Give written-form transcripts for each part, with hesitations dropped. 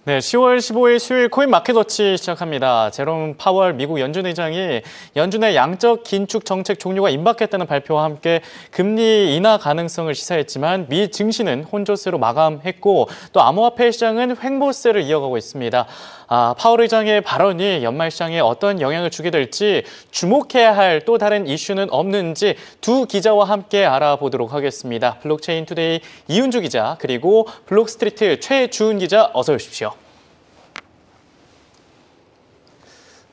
네, 10월 15일 수요일 코인마켓워치 시작합니다. 제롬 파월 미국 연준 의장이 연준의 양적 긴축 정책 종료가 임박했다는 발표와 함께 금리 인하 가능성을 시사했지만 미 증시는 혼조세로 마감했고 또 암호화폐 시장은 횡보세를 이어가고 있습니다. 파월 의장의 발언이 연말 시장에 어떤 영향을 주게 될지 주목해야 할 또 다른 이슈는 없는지 두 기자와 함께 알아보도록 하겠습니다. 블록체인 투데이 이은주 기자 그리고 블록스트리트 최주은 기자 어서 오십시오.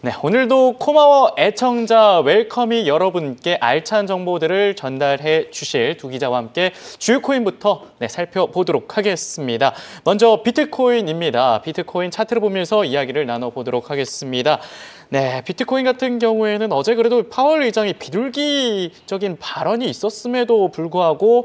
네, 오늘도 코마워 애청자 웰컴이 여러분께 알찬 정보들을 전달해 주실 두 기자와 함께 주요 코인부터 살펴보도록 하겠습니다. 먼저 비트코인입니다. 비트코인 차트를 보면서 이야기를 나눠보도록 하겠습니다. 네, 비트코인 같은 경우에는 어제 그래도 파월 의장이 비둘기적인 발언이 있었음에도 불구하고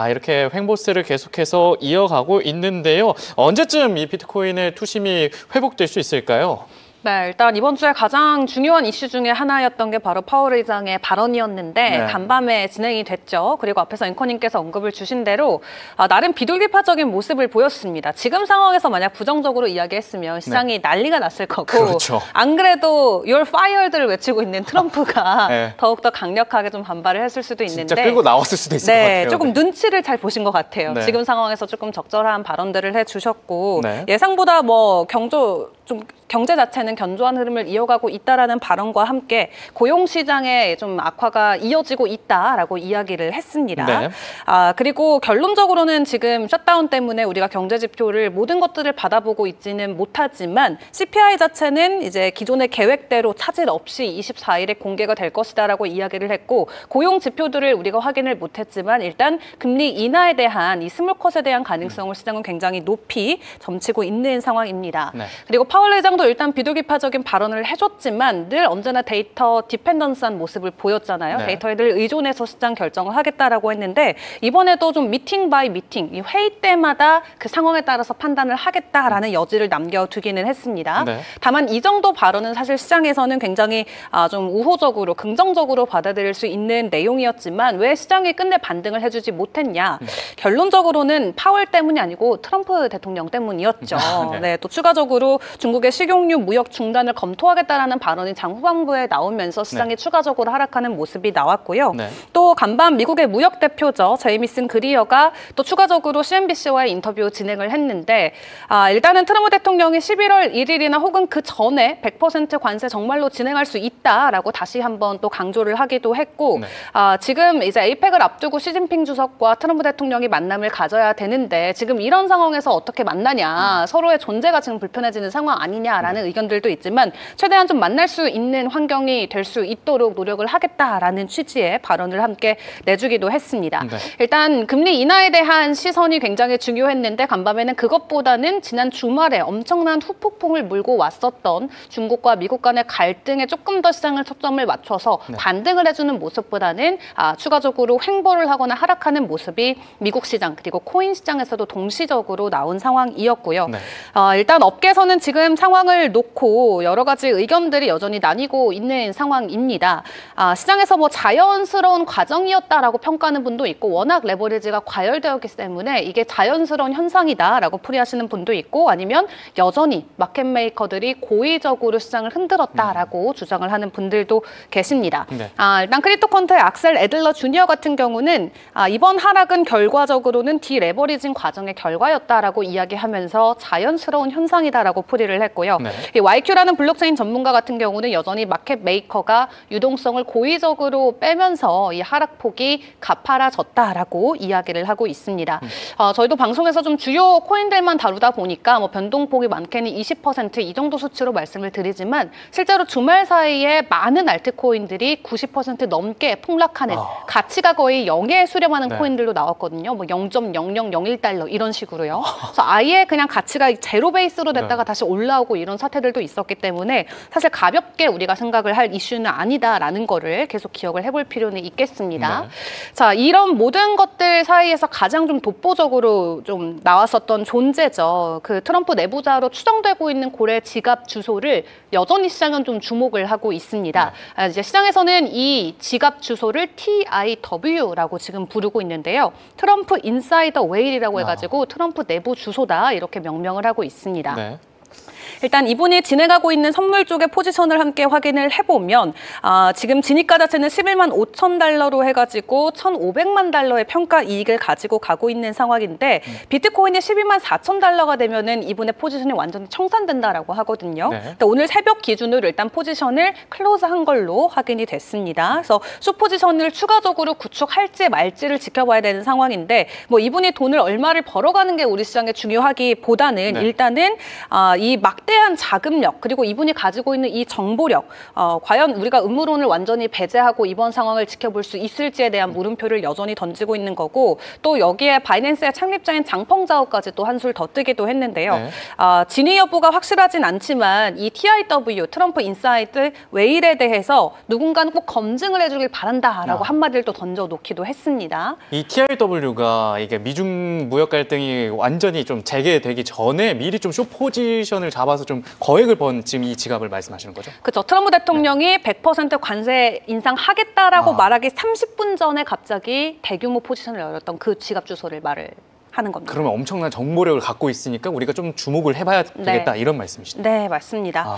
이렇게 횡보세를 계속해서 이어가고 있는데요. 언제쯤 이 비트코인의 투심이 회복될 수 있을까요? 네, 일단 이번 주에 가장 중요한 이슈 중에 하나였던 게 바로 파월 의장의 발언이었는데 간밤에 진행이 됐죠. 그리고 앞에서 앵커님께서 언급을 주신 대로 나름 비둘기파적인 모습을 보였습니다. 지금 상황에서 만약 부정적으로 이야기했으면 시장이 난리가 났을 거고 그렇죠. 안 그래도 You're fired를 외치고 있는 트럼프가 더욱더 강력하게 좀 반발을 했을 수도 있는데 진짜 끌고 나왔을 수도 있을 것 같아요. 조금 눈치를 잘 보신 것 같아요. 지금 상황에서 조금 적절한 발언들을 해주셨고 예상보다 경제 자체는 견조한 흐름을 이어가고 있다라는 발언과 함께 고용 시장의 좀 악화가 이어지고 있다라고 이야기를 했습니다. 그리고 결론적으로는 지금 셧다운 때문에 우리가 경제 지표를 모든 것들을 받아보고 있지는 못하지만 CPI 자체는 이제 기존의 계획대로 차질 없이 24일에 공개가 될 것이다라고 이야기를 했고 고용 지표들을 우리가 확인을 못했지만 일단 금리 인하에 대한 이 스몰컷에 대한 가능성을 시장은 굉장히 높이 점치고 있는 상황입니다. 그리고 파월 의장도 일단 비둘기파적인 발언을 해줬지만 늘 언제나 데이터 디펜던스한 모습을 보였잖아요. 데이터에 늘 의존해서 시장 결정을 하겠다라고 했는데 이번에도 좀 미팅 바이 미팅, 이 회의 때마다 그 상황에 따라서 판단을 하겠다라는 여지를 남겨두기는 했습니다. 다만 이 정도 발언은 사실 시장에서는 굉장히 좀 우호적으로, 긍정적으로 받아들일 수 있는 내용이었지만 왜 시장이 끝내 반등을 해주지 못했냐. 결론적으로는 파월 때문이 아니고 트럼프 대통령 때문이었죠. 또 추가적으로 중국의 식용유 무역 중단을 검토하겠다라는 발언이 장 후반부에 나오면서 시장이 추가적으로 하락하는 모습이 나왔고요. 또 간밤 미국의 무역 대표죠. 제이미슨 그리어가 또 추가적으로 CNBC와의 인터뷰 진행을 했는데 일단은 트럼프 대통령이 11월 1일이나 혹은 그 전에 100% 관세 정말로 진행할 수 있다라고 다시 한번 또 강조를 하기도 했고 지금 이제 에이펙을 앞두고 시진핑 주석과 트럼프 대통령이 만남을 가져야 되는데 지금 이런 상황에서 어떻게 만나냐. 서로의 존재가 지금 불편해지는 상황 아니냐라는 의견들도 있지만 최대한 좀 만날 수 있는 환경이 될 수 있도록 노력을 하겠다라는 취지의 발언을 함께 내주기도 했습니다. 일단 금리 인하에 대한 시선이 굉장히 중요했는데 간밤에는 그것보다는 지난 주말에 엄청난 후폭풍을 물고 왔었던 중국과 미국 간의 갈등에 조금 더 시장을 초점을 맞춰서 반등을 해주는 모습보다는 추가적으로 횡보를 하거나 하락하는 모습이 미국 시장 그리고 코인 시장에서도 동시적으로 나온 상황이었고요. 일단 업계에서는 지금 상황을 놓고 여러 가지 의견들이 여전히 나뉘고 있는 상황입니다. 시장에서 자연스러운 과정이었다라고 평가하는 분도 있고 워낙 레버리지가 과열되었기 때문에 이게 자연스러운 현상이다라고 풀이하시는 분도 있고 아니면 여전히 마켓 메이커들이 고의적으로 시장을 흔들었다라고 주장을 하는 분들도 계십니다. 일단 크립토컨트의 악셀 애들러 주니어 같은 경우는 이번 하락은 결과적으로는 디레버리징 과정의 결과였다라고 이야기하면서 자연스러운 현상이다라고 풀이를 했고요. 이 YQ라는 블록체인 전문가 같은 경우는 여전히 마켓 메이커가 유동성을 고의적으로 빼면서 이 하락폭이 가파라졌다라고 이야기를 하고 있습니다. 저희도 방송에서 좀 주요 코인들만 다루다 보니까 변동폭이 많게는 20% 이 정도 수치로 말씀을 드리지만 실제로 주말 사이에 많은 알트코인들이 90% 넘게 폭락하는 가치가 거의 0에 수렴하는 코인들도 나왔거든요. 0.0001달러 이런 식으로요. 그래서 아예 그냥 가치가 제로 베이스로 됐다가 다시 올라 올라오고 이런 사태들도 있었기 때문에 사실 가볍게 우리가 생각을 할 이슈는 아니다라는 거를 계속 기억을 해볼 필요는 있겠습니다. 네. 자, 이런 모든 것들 사이에서 가장 좀 독보적으로 좀 나왔었던 존재죠. 그 트럼프 내부자로 추정되고 있는 고래 지갑 주소를 여전히 시장은 좀 주목을 하고 있습니다. 네. 이제 시장에서는 이 지갑 주소를 TIW라고 지금 부르고 있는데요. 트럼프 인사이더 웨일이라고 해가지고 트럼프 내부 주소다 이렇게 명명을 하고 있습니다. 네. 일단 이분이 진행하고 있는 선물 쪽의 포지션을 함께 확인을 해보면 지금 진입가 자체는 11만 5천 달러로 해가지고 1,500만 달러의 평가 이익을 가지고 가고 있는 상황인데 비트코인이 12만 4천 달러가 되면은 이분의 포지션이 완전히 청산된다라고 하거든요. 네. 오늘 새벽 기준으로 일단 포지션을 클로즈한 걸로 확인이 됐습니다. 그래서 숏 포지션을 추가적으로 구축할지 말지를 지켜봐야 되는 상황인데 뭐 이분이 돈을 얼마를 벌어가는 게 우리 시장에 중요하기보다는 네. 일단은 이 막대한 자금력 그리고 이분이 가지고 있는 이 정보력 과연 우리가 음모론을 완전히 배제하고 이번 상황을 지켜볼 수 있을지에 대한 물음표를 여전히 던지고 있는 거고 또 여기에 바이낸스의 창립자인 장펑자오까지 또 한술 더 뜨기도 했는데요. 네. 진위 여부가 확실하진 않지만 이 TIW 트럼프 인사이드 웨일에 대해서 누군가는 꼭 검증을 해주길 바란다라고 한마디를 또 던져놓기도 했습니다. 이 TIW가 이게 미중 무역 갈등이 완전히 좀 재개되기 전에 미리 좀 숏 포지션을 잡아서 좀 거액을 번 지금 이 지갑을 말씀하시는 거죠? 그렇죠. 트럼프 대통령이 네. 100% 관세 인상하겠다라고 말하기 30분 전에 갑자기 대규모 포지션을 열었던 그 지갑 주소를 말을 하는 겁니다. 그러면 엄청난 정보력을 갖고 있으니까 우리가 좀 주목을 해봐야 되겠다 네. 이런 말씀이시죠? 네, 맞습니다.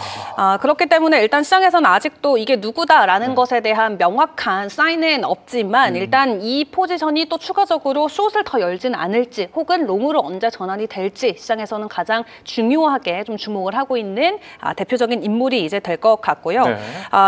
그렇기 때문에 일단 시장에서는 아직도 이게 누구다라는 네. 것에 대한 명확한 사인은 없지만 일단 이 포지션이 또 추가적으로 숏을 더 열지는 않을지 혹은 롱으로 언제 전환이 될지 시장에서는 가장 중요하게 좀 주목을 하고 있는 대표적인 인물이 이제 될 것 같고요. 네.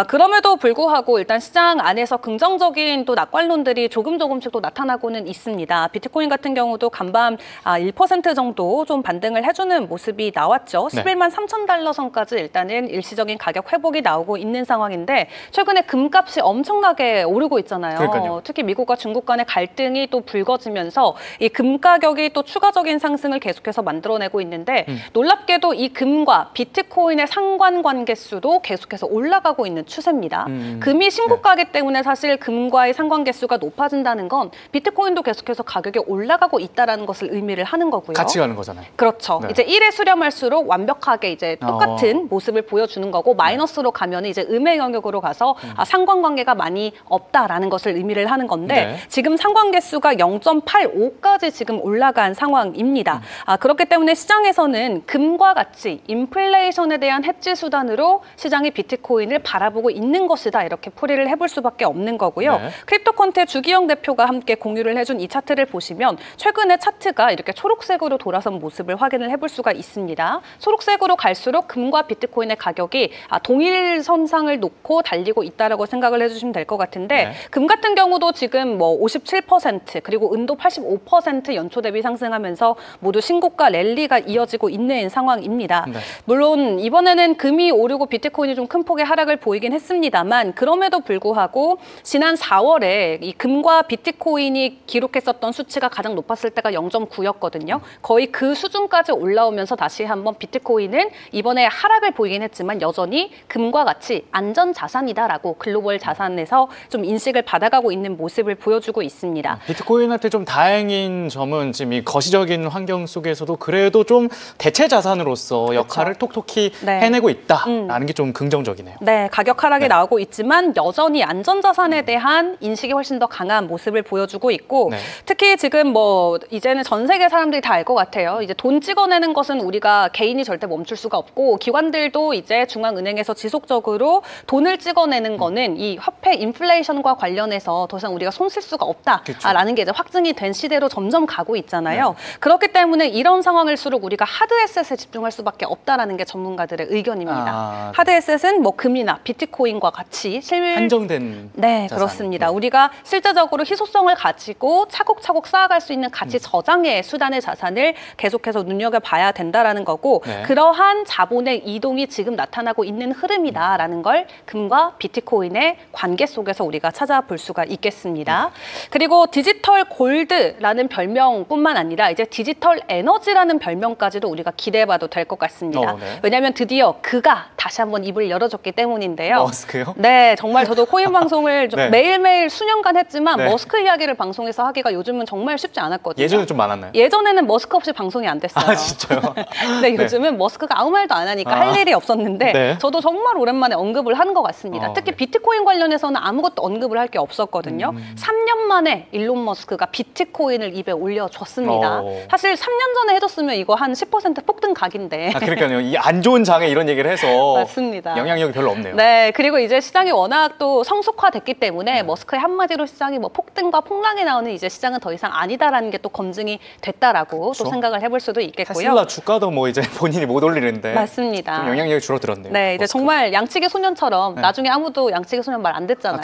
그럼에도 불구하고 일단 시장 안에서 긍정적인 또 낙관론들이 조금씩 또 나타나고는 있습니다. 비트코인 같은 경우도 간밤 1% 정도 좀 반등을 해주는 모습이 나왔죠. 네. 11만 3천 달러 선까지 일단은 일시적인 가격 회복이 나오고 있는 상황인데 최근에 금값이 엄청나게 오르고 있잖아요. 그러니까요. 특히 미국과 중국 간의 갈등이 또 불거지면서 이 금 가격이 또 추가적인 상승을 계속해서 만들어내고 있는데 놀랍게도 이 금과 비트코인의 상관관계 수도 계속해서 올라가고 있는 추세입니다. 금이 신고가이기 네. 때문에 사실 금과의 상관계 수가 높아진다는 건 비트코인도 계속해서 가격이 올라가고 있다라는 것을 의미를 하는 거고요. 같이 가는 거잖아요. 그렇죠. 네. 이제 1에 수렴할수록 완벽하게 이제 똑같은 모습을 보여주는 거고 마이너스로 가면 이제 음의 영역으로 가서 상관관계가 많이 없다라는 것을 의미를 하는 건데 네. 지금 상관계 수가 0.85까지 지금 올라간 상황입니다. 그렇기 때문에 시장에서는 금과 같이 인플레이션에 대한 해지 수단으로 시장이 비트코인을 바라보고 있는 것이다. 이렇게 풀이를 해볼 수밖에 없는 거고요. 네. 크립토컨테 주기영 대표가 함께 공유를 해준 이 차트를 보시면 최근에 차트가 이렇게 초록색으로 돌아선 모습을 확인을 해볼 수가 있습니다. 초록색으로 갈수록 금과 비트코인의 가격이 동일선상을 놓고 달리고 있다라고 생각을 해주시면 될 것 같은데 네. 금 같은 경우도 지금 뭐 57% 그리고 은도 85% 연초 대비 상승하면서 모두 신고가 랠리가 이어지고 있는 상황입니다. 네. 물론 이번에는 금이 오르고 비트코인이 좀 큰 폭의 하락을 보이긴 했습니다만 그럼에도 불구하고 지난 4월에 이 금과 비트코인이 기록했었던 수치가 가장 높았을 때가 0.9였거든요. 거의 그 수준까지 올라오면서 다시 한번 비트코인은 이번에 하락을 보이긴 했지만 여전히 금과 같이 안전자산이다라고 글로벌 자산에서 좀 인식을 받아가고 있는 모습을 보여주고 있습니다. 비트코인한테 좀 다행인 점은 지금 이 거시적인 환경 속에서도 그래도 좀 대체 자산으로서 역할을 그렇죠. 톡톡히 네. 해내고 있다라는 게 좀 긍정적이네요. 네, 가격 하락이 네. 나오고 있지만 여전히 안전자산에 대한 인식이 훨씬 더 강한 모습을 보여주고 있고 네. 특히 지금 뭐 이제는 전 세계 사람들이 다 알 것 같아요. 이제 돈 찍어내는 것은 우리가 개인이 절대 멈출 수가 없고 기관들도 이제 중앙은행에서 지속적으로 돈을 찍어내는 거는 이 화폐 인플레이션과 관련해서 더 이상 우리가 손 쓸 수가 없다라는 게 이제 확증이 된 시대로 점점 가고 있잖아요. 네. 그렇기 때문에 이런 상황일수록 우리가 하드에셋에 집중할 수밖에 없다라는 게 전문가들의 의견입니다. 하드에셋은 뭐 금이나 비트코인과 같이 한정된 네, 그렇습니다. 우리가 실제적으로 희소성을 가지고 차곡차곡 쌓아갈 수 있는 가치 전 저장의 수단의 자산을 계속해서 눈여겨봐야 된다라는 거고 네. 그러한 자본의 이동이 지금 나타나고 있는 흐름이다라는 걸 금과 비트코인의 관계 속에서 우리가 찾아볼 수가 있겠습니다. 그리고 디지털 골드라는 별명뿐만 아니라 이제 디지털 에너지라는 별명까지도 우리가 기대해봐도 될 것 같습니다. 네. 왜냐하면 드디어 그가 다시 한번 입을 열어줬기 때문인데요. 머스크요? 네, 정말 저도 코인 방송을 네. 매일매일 수년간 했지만 네. 머스크 이야기를 방송에서 하기가 요즘은 정말 쉽지 않았거든요. 예전에 좀 많았나요? 예전에는 머스크 없이 방송이 안 됐어요. 아, 진짜요? 근데 요즘은 머스크가 아무 말도 안 하니까 할 일이 없었는데 네. 저도 정말 오랜만에 언급을 한 것 같습니다. 특히 네. 비트코인 관련해서는 아무것도 언급을 할 게 없었거든요. 3년 만에 일론 머스크가 비트코인을 입에 올려줬습니다. 사실 3년 전에 해줬으면 이거 한 10% 폭등 각인데. 아, 그러니까요. 이 안 좋은 장에 이런 얘기를 해서 맞습니다. 영향력이 별로 없네요. 네, 그리고 이제 시장이 워낙 또 성숙화됐기 때문에 머스크의 한마디로 시장이 뭐 폭등과 폭락이 나오는 이제 시장은 더 이상 아니다라는 게 또 검증이 됐다라고 그렇죠. 또 생각을 해볼 수도 있겠고요. 테슬라 주가도 뭐 이제 본인이 못 올리는데 맞습니다. 좀 영향력이 줄어들었네요. 네, 이제 머스크. 정말 양치기 소년처럼 네. 나중에 아무도 양치기 소년 말 안 듣잖아요.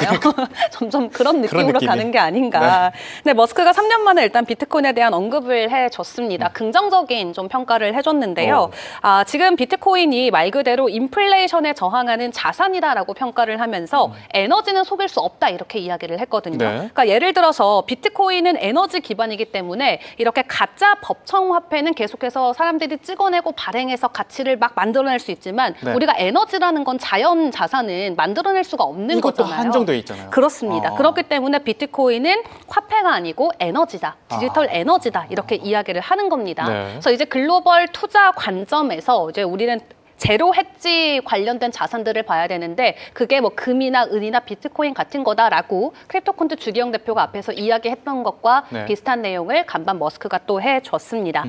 점점 그런 느낌으로 느낌이. 가는 게 아닌가. 근데 머스크가 3년 만에 일단 비트코인에 대한 언급을 해줬습니다. 긍정적인 좀 평가를 해줬는데요. 지금 비트코인이 말 그대로 인플레이션에 저항하는 자산이다라고 평가를 하면서 에너지는 속일 수 없다 이렇게 이야기를 했거든요. 네. 그러니까 예를 들어서 비트코인은 에너지 기반이기 때문에 이렇게 가짜 법정 화폐는 계속해서 사람들이 찍어내고 발행해서 가치를 막 만들어낼 수 있지만 네. 우리가 에너지라는 건 자연 자산은 만들어낼 수가 없는 이것도 거잖아요. 한정돼 있잖아요. 그렇습니다. 그렇기 때문에 비트코인은 화폐가 아니고 에너지다, 디지털 에너지다 이렇게 이야기를 하는 겁니다. 네. 그래서 이제 글로벌 투자 관점에서 이제 우리는 제로 해지 관련된 자산들을 봐야 되는데 그게 뭐 금이나 은이나 비트코인 같은 거다라고 크립토콘트 주기영 대표가 앞에서 이야기했던 것과 네. 비슷한 내용을 간밤 머스크가 또 해줬습니다.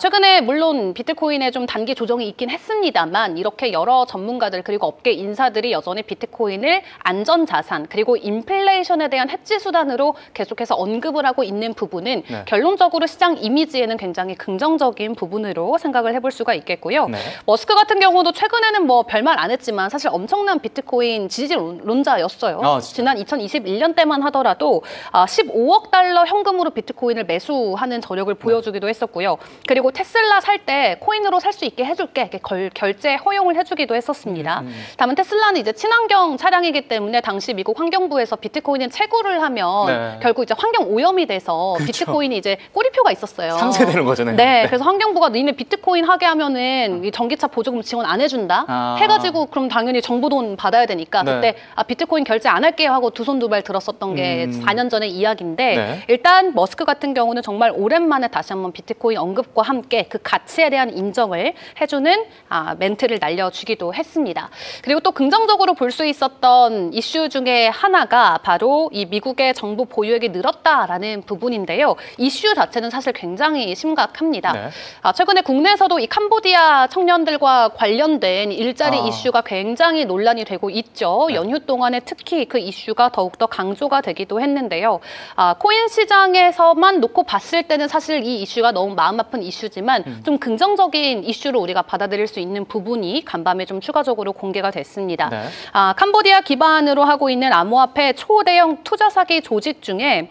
최근에 물론 비트코인에 좀 단기 조정이 있긴 했습니다만 이렇게 여러 전문가들 그리고 업계 인사들이 여전히 비트코인을 안전자산 그리고 인플레이션에 대한 해지 수단으로 계속해서 언급을 하고 있는 부분은 네. 결론적으로 시장 이미지에는 굉장히 긍정적인 부분으로 생각을 해볼 수가 있겠고요. 네. 머스크 같은 경우도 최근에는 뭐 별말 안 했지만 사실 엄청난 비트코인 지지론자였어요. 지난 2021년 때만 하더라도 15억 달러 현금으로 비트코인을 매수하는 저력을 보여주기도 했었고요. 그리고 테슬라 살 때 코인으로 살 수 있게 해줄게 이렇게 결제 허용을 해주기도 했었습니다. 다만 테슬라는 이제 친환경 차량이기 때문에 당시 미국 환경부에서 비트코인은 채굴을 하면 네. 결국 이제 환경 오염이 돼서 그렇죠. 비트코인이 이제 꼬리표가 있었어요. 상쇄되는 거잖아요. 네, 그래서 환경부가 너네 비트코인 하게 하면은 이 전기차 보조금 지원 안 해준다 해가지고 그럼 당연히 정부 돈 받아야 되니까 네. 그때 비트코인 결제 안 할게요 하고 두 손 두 발 들었었던 게 4년 전의 이야기인데 네. 일단 머스크 같은 경우는 정말 오랜만에 다시 한번 비트코인 언급과 함께 그 가치에 대한 인정을 해주는 멘트를 날려주기도 했습니다. 그리고 또 긍정적으로 볼 수 있었던 이슈 중에 하나가 바로 이 미국의 정부 보유액이 늘었다라는 부분인데요. 이슈 자체는 사실 굉장히 심각합니다. 네. 최근에 국내에서도 이 캄보디아 청년들과 관련된 일자리 이슈가 굉장히 논란이 되고 있죠. 네. 연휴 동안에 특히 그 이슈가 더욱더 강조가 되기도 했는데요. 코인 시장에서만 놓고 봤을 때는 사실 이 이슈가 너무 마음 아픈 이슈지만 좀 긍정적인 이슈로 우리가 받아들일 수 있는 부분이 간밤에 좀 추가적으로 공개가 됐습니다. 네. 캄보디아 기반으로 하고 있는 암호화폐 초대형 투자 사기 조직 중에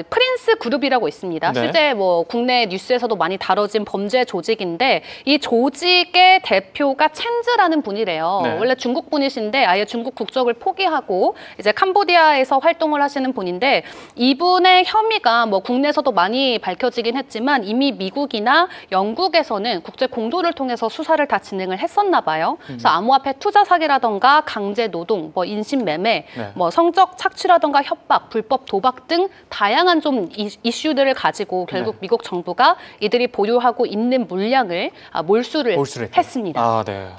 프린스 그룹이라고 있습니다. 네. 실제 뭐 국내 뉴스에서도 많이 다뤄진 범죄 조직인데 이 조직의 대표가 첸즈라는 분이래요. 네. 원래 중국 분이신데 아예 중국 국적을 포기하고 이제 캄보디아에서 활동을 하시는 분인데 이분의 혐의가 뭐 국내에서도 많이 밝혀지긴 했지만 이미 미국이나 영국에서는 국제 공조를 통해서 수사를 다 진행을 했었나 봐요. 그래서 암호화폐 투자 사기라던가 강제 노동, 뭐 인신매매, 네. 뭐 성적 착취라던가 협박, 불법 도박 등 다양한 좀 이슈들을 가지고 결국 네. 미국 정부가 이들이 보유하고 있는 물량을 몰수를 했습니다. 네.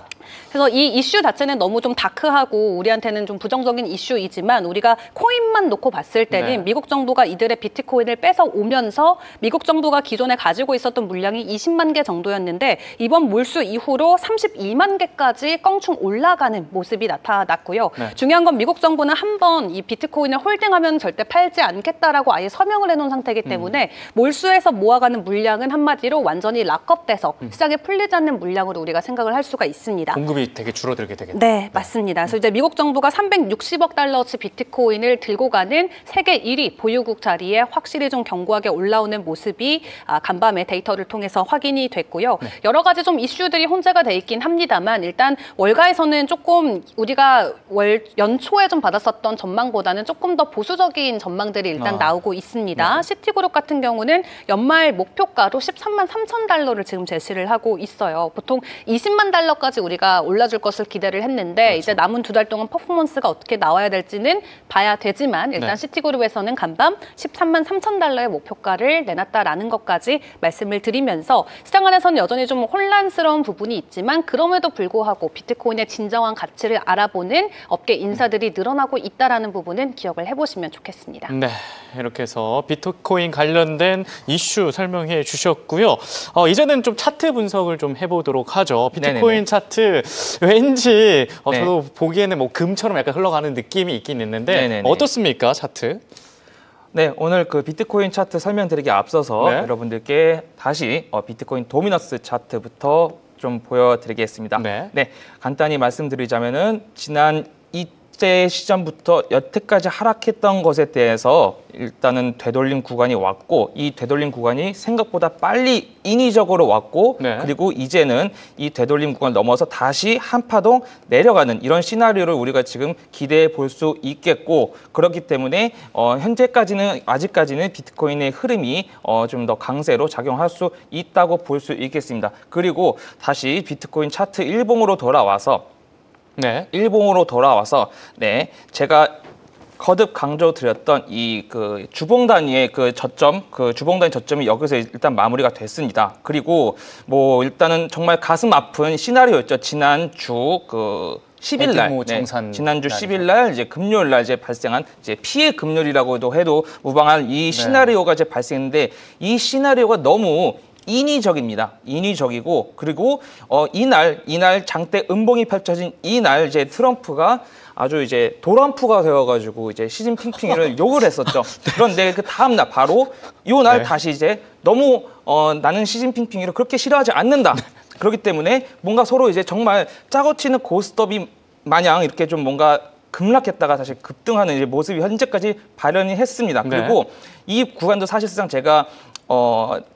그래서 이 이슈 자체는 너무 좀 다크하고 우리한테는 좀 부정적인 이슈이지만 우리가 코인만 놓고 봤을 때는 네. 미국 정부가 이들의 비트코인을 뺏어 오면서 미국 정부가 기존에 가지고 있었던 물량이 20만 개 정도였는데 이번 몰수 이후로 32만 개까지 껑충 올라가는 모습이 나타났고요. 네. 중요한 건 미국 정부는 한번 이 비트코인을 홀딩하면 절대 팔지 않겠다라고 아예 서명을 해놓은 상태이기 때문에 몰수해서 모아가는 물량은 한마디로 완전히 락업돼서 시장에 풀리지 않는 물량으로 우리가 생각을 할 수가 있습니다. 공급이 보급이 되게 줄어들게 되겠네요. 네, 맞습니다. 그래서 이제 미국 정부가 360억 달러치 비트코인을 들고 가는 세계 1위 보유국 자리에 확실히 좀 견고하게 올라오는 모습이 간밤에 데이터를 통해서 확인이 됐고요. 네. 여러 가지 좀 이슈들이 혼재가 돼 있긴 합니다만 일단 월가에서는 조금 우리가 연초에 좀 받았었던 전망보다는 조금 더 보수적인 전망들이 일단 나오고 있습니다. 네. 시티그룹 같은 경우는 연말 목표가로 13만 3천 달러를 지금 제시를 하고 있어요. 보통 20만 달러까지 우리가 올라줄 것을 기대를 했는데 그렇죠. 이제 남은 2달 동안 퍼포먼스가 어떻게 나와야 될지는 봐야 되지만 일단 네. 시티그룹에서는 간밤 13만 3천 달러의 목표가를 내놨다라는 것까지 말씀을 드리면서 시장 안에서는 여전히 좀 혼란스러운 부분이 있지만 그럼에도 불구하고 비트코인의 진정한 가치를 알아보는 업계 인사들이 늘어나고 있다라는 부분은 기억을 해보시면 좋겠습니다. 네, 이렇게 해서 비트코인 관련된 이슈 설명해 주셨고요. 이제는 좀 차트 분석을 좀 해보도록 하죠. 비트코인 네네네. 차트 왠지 네. 저도 보기에는 뭐 금처럼 약간 흘러가는 느낌이 있긴 있는데 네네네. 어떻습니까, 차트? 네, 오늘 그 비트코인 차트 설명드리기 앞서서 네. 여러분들께 다시 비트코인 도미너스 차트부터 좀 보여드리겠습니다. 네. 간단히 말씀드리자면은 지난 이때 시점부터 여태까지 하락했던 것에 대해서 일단은 되돌림 구간이 왔고 이 되돌림 구간이 생각보다 빨리 인위적으로 왔고 네. 그리고 이제는 이 되돌림 구간을 넘어서 다시 한파동 내려가는 이런 시나리오를 우리가 지금 기대해 볼 수 있겠고 그렇기 때문에 현재까지는 아직까지는 비트코인의 흐름이 좀 더 강세로 작용할 수 있다고 볼 수 있겠습니다. 그리고 다시 비트코인 차트 일봉으로 돌아와서 네, 제가 거듭 강조드렸던 이 그 주봉 단위의 그 저점, 그 주봉 단위 저점이 여기서 일단 마무리가 됐습니다. 그리고 뭐 일단은 정말 가슴 아픈 시나리오였죠. 지난주 그 10일 날, 지난주 10일 날 이제 금요일 날 이제 발생한 이제 피해 금요일이라고도 해도 무방한 이 시나리오가 이제 발생했는데 이 시나리오가 너무 인위적입니다. 인위적이고 그리고 이날 장대 음봉이 펼쳐진 이날 이제 트럼프가 아주 이제 도란프가 되어가지고 이제 시진핑을 욕을 했었죠. 그런데 그 다음날 바로 이날 다시 이제 너무 나는 시진핑을 그렇게 싫어하지 않는다. 그렇기 때문에 뭔가 서로 이제 정말 짜고 치는 고스톱이 마냥 이렇게 좀 뭔가 급락했다가 다시 급등하는 이제 모습이 현재까지 발현이 했습니다. 그리고 이 구간도 사실상 제가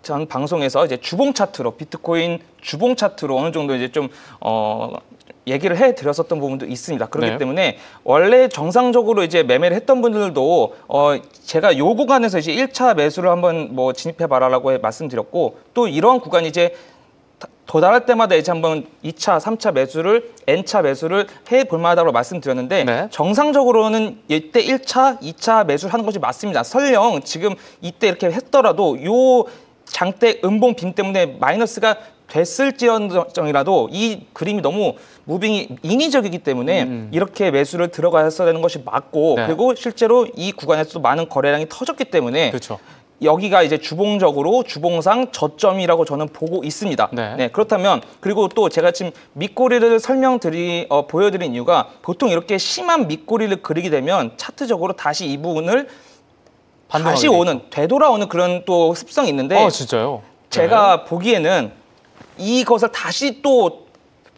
전 방송에서 이제 주봉 차트로 비트코인 주봉 차트로 어느 정도 이제 좀 얘기를 해드렸었던 부분도 있습니다. 그렇기 때문에 원래 정상적으로 이제 매매를 했던 분들도 제가 요 구간에서 이제 1차 매수를 한번 뭐 진입해봐라라고 말씀드렸고 또 이러한 구간이 이제 도달할 때마다 이제 한번 2차, 3차 매수를 N차 매수를 해볼 만하다고 말씀드렸는데 정상적으로는 이때 1차, 2차 매수를 하는 것이 맞습니다. 설령 지금 이때 이렇게 했더라도 요 장대 음봉 빔 때문에 마이너스가 됐을지언정이라도 이 그림이 너무 무빙이 인위적이기 때문에 이렇게 매수를 들어가야 되는 것이 맞고 그리고 실제로 이 구간에서도 많은 거래량이 터졌기 때문에 여기가 이제 주봉적으로 주봉상 저점이라고 저는 보고 있습니다. 네, 그렇다면 그리고 또 제가 지금 밑꼬리를 보여드린 이유가 보통 이렇게 심한 밑꼬리를 그리게 되면 차트적으로 다시 이 부분을 다시 되돌아오는 그런 또 습성이 있는데 진짜요? 제가 보기에는 이것을 다시 또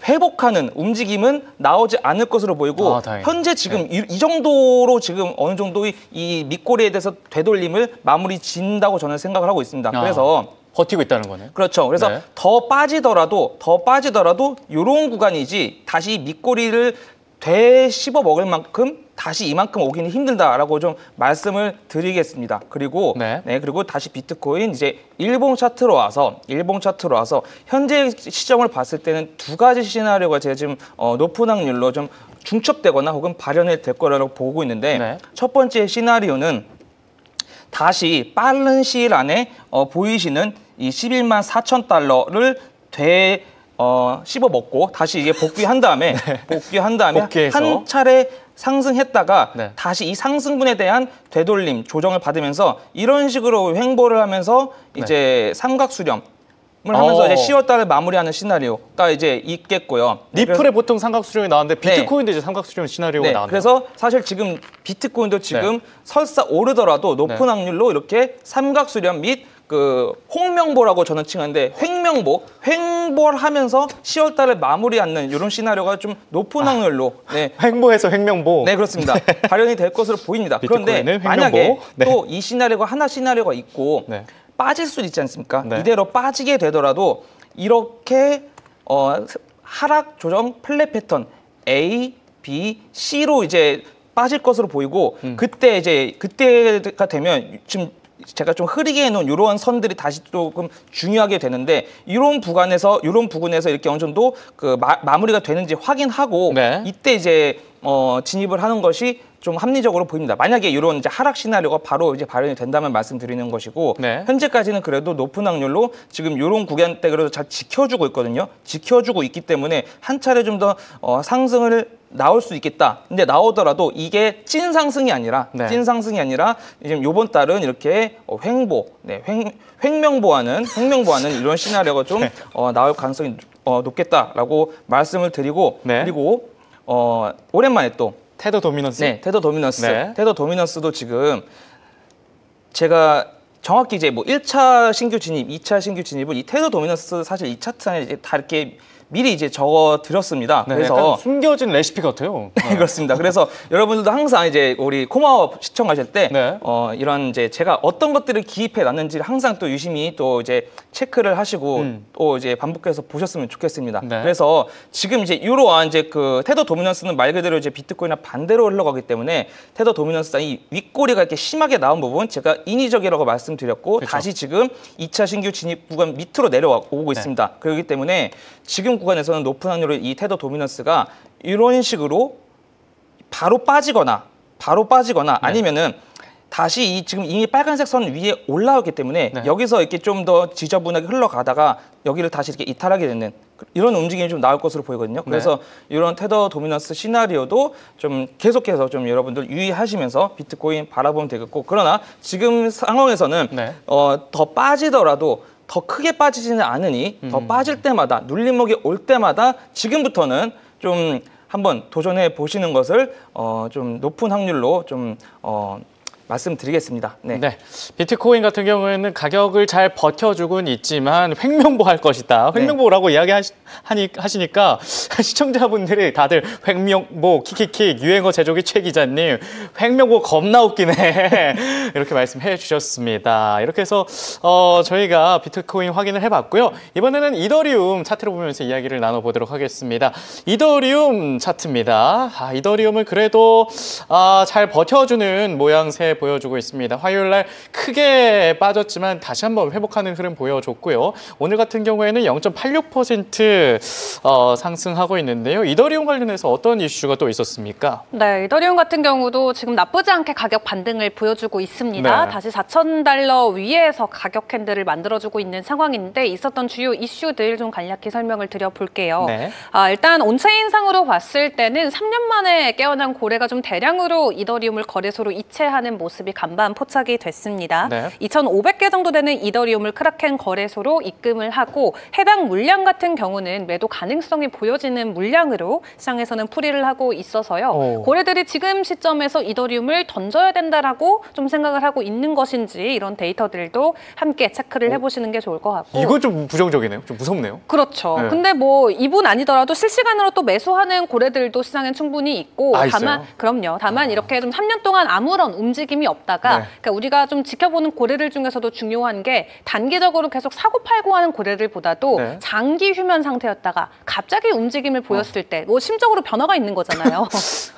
회복하는 움직임은 나오지 않을 것으로 보이고 현재 지금 이 정도로 지금 어느 정도 이 밑꼬리에 대해서 되돌림을 마무리 짓는다고 저는 생각을 하고 있습니다. 그래서 버티고 있다는 거네. 그렇죠. 그래서 더 빠지더라도 이런 구간이지 다시 밑꼬리를 되씹어 먹을 만큼 다시 이만큼 오기는 힘들다라고 좀 말씀을 드리겠습니다. 그리고 그리고 다시 비트코인 이제 일봉 차트로 와서 현재 시점을 봤을 때는 두 가지 시나리오가 제가 지금 높은 확률로 좀 중첩되거나 혹은 발현이 될 거라고 보고 있는데 첫 번째 시나리오는 다시 빠른 시일 안에 보이시는 이 11만 4천 달러를 씹어 먹고 다시 이게 복귀한 다음에 한 차례 상승했다가 다시 이 상승분에 대한 되돌림 조정을 받으면서 이런 식으로 횡보를 하면서 이제 삼각수렴을 하면서 이제 10월달을 마무리하는 시나리오가 이제 있겠고요. 리플에 보통 삼각수렴이 나왔는데 비트코인도 이제 삼각수렴 시나리오가 나왔네요. 그래서 사실 지금 비트코인도 지금 설사 오르더라도 높은 확률로 이렇게 삼각수렴 및 그 홍명보라고 저는 칭하는데 횡보를 하면서 10월 달을 마무리하는 이런 시나리오가 좀 높은 확률로 횡보해서 횡명보. 네, 그렇습니다. 발현이 될 것으로 보입니다. 그런데 만약에 또 이 시나리오가 있고 빠질 수도 있지 않습니까? 이대로 빠지게 되더라도 이렇게 하락 조정 플랫 패턴 A, B, C로 이제 빠질 것으로 보이고 그때가 되면 지금 제가 좀 흐리게 해놓은 이러한 선들이 다시 조금 중요하게 되는데 이런 부분에서 이렇게 어느 정도 그 마무리가 되는지 확인하고 이때 이제 진입을 하는 것이 좀 합리적으로 보입니다. 만약에 이런 이제 하락 시나리오가 바로 이제 발현이 된다면 말씀드리는 것이고 현재까지는 그래도 높은 확률로 지금 이런 구간대 그래도 잘 지켜주고 있거든요. 지켜주고 있기 때문에 한 차례 좀 더 상승을 나올 수 있겠다. 근데 나오더라도 이게 찐 상승이 아니라 지금 이번 달은 이렇게 횡명보하는 이런 시나리오가 좀 나올 가능성이 높겠다라고 말씀을 드리고 그리고 오랜만에 또 테더 도미넌스. 테더 도미넌스도 지금 제가 정확히 이제 뭐 1차 신규 진입, 2차 신규 진입을 이 테더 도미넌스 사실 이 차트에 이제 다 이렇게 미리 이제 적어 드렸습니다. 그래서 숨겨진 레시피 같아요. 네, 그렇습니다. 그래서 여러분들도 항상 이제 우리 코마워 시청하실 때 이런 이제 제가 어떤 것들을 기입해 놨는지를 항상 또 유심히 또 이제 체크를 하시고 또 이제 반복해서 보셨으면 좋겠습니다. 그래서 지금 이제 이러한 이제 그 테더 도미넌스는 말 그대로 이제 비트코인이나 반대로 흘러가기 때문에 테더 도미넌스가 이 윗꼬리가 이렇게 심하게 나온 부분 제가 인위적이라고 말씀드렸고 다시 지금 2차 신규 진입 구간 밑으로 내려오고 있습니다. 그렇기 때문에 지금 구간에서는 높은 확률로 이 테더 도미넌스가 이런 식으로 바로 빠지거나 아니면은 다시 지금 이미 빨간색 선 위에 올라오기 때문에 여기서 이렇게 좀 더 지저분하게 흘러가다가 여기를 다시 이렇게 이탈하게 되는 이런 움직임이 좀 나올 것으로 보이거든요. 그래서 이런 테더 도미넌스 시나리오도 좀 계속해서 좀 여러분들 유의하시면서 비트코인 바라보면 되겠고 그러나 지금 상황에서는 더 빠지더라도 더 크게 빠지지는 않으니 더 빠질 때마다 눌림목이 올 때마다 지금부터는 좀 한번 도전해 보시는 것을 좀 높은 확률로 좀 말씀드리겠습니다. 비트코인 같은 경우에는 가격을 잘 버텨주곤 있지만 횡명보할 것이다. 횡명보라고 이야기하시니까 시청자분들이 다들 횡명보 킥킥킥 유행어 제조기 최 기자님 횡명보 겁나 웃기네 이렇게 말씀해 주셨습니다. 이렇게 해서 저희가 비트코인 확인을 해봤고요. 이번에는 이더리움 차트를 보면서 이야기를 나눠보도록 하겠습니다. 이더리움 차트입니다. 이더리움을 그래도 잘 버텨주는 모양새 보여주고 있습니다. 화요일 날 크게 빠졌지만 다시 한번 회복하는 흐름 보여줬고요. 오늘 같은 경우에는 0.86% 상승하고 있는데요. 이더리움 관련해서 어떤 이슈가 또 있었습니까? 네, 이더리움 같은 경우도 지금 나쁘지 않게 가격 반등을 보여주고 있습니다. 다시 $4,000 위에서 가격 캔들을 만들어주고 있는 상황인데 있었던 주요 이슈들 좀 간략히 설명을 드려볼게요. 일단 온체인상으로 봤을 때는 3년 만에 깨어난 고래가 좀 대량으로 이더리움을 거래소로 이체하는 모습이 간밤 포착이 됐습니다. 2,500개 정도 되는 이더리움을 크라켄 거래소로 입금을 하고 해당 물량 같은 경우는 매도 가능성이 보여지는 물량으로 시장에서는 풀이를 하고 있어서요. 고래들이 지금 시점에서 이더리움을 던져야 된다라고 좀 생각을 하고 있는 것인지 이런 데이터들도 함께 체크를 해보시는 게 좋을 것 같고. 이거 좀 부정적이네요. 좀 무섭네요. 그렇죠. 근데 뭐 이분 아니더라도 실시간으로 또 매수하는 고래들도 시장엔 충분히 있고 다만 이렇게 좀 3년 동안 아무런 움직임이 없다가 그러니까 우리가 좀 지켜보는 고래들 중에서도 중요한 게 단기적으로 계속 사고 팔고 하는 고래들보다도 장기 휴면 상태였다가 갑자기 움직임을 보였을 때 뭐 심적으로 변화가 있는 거잖아요.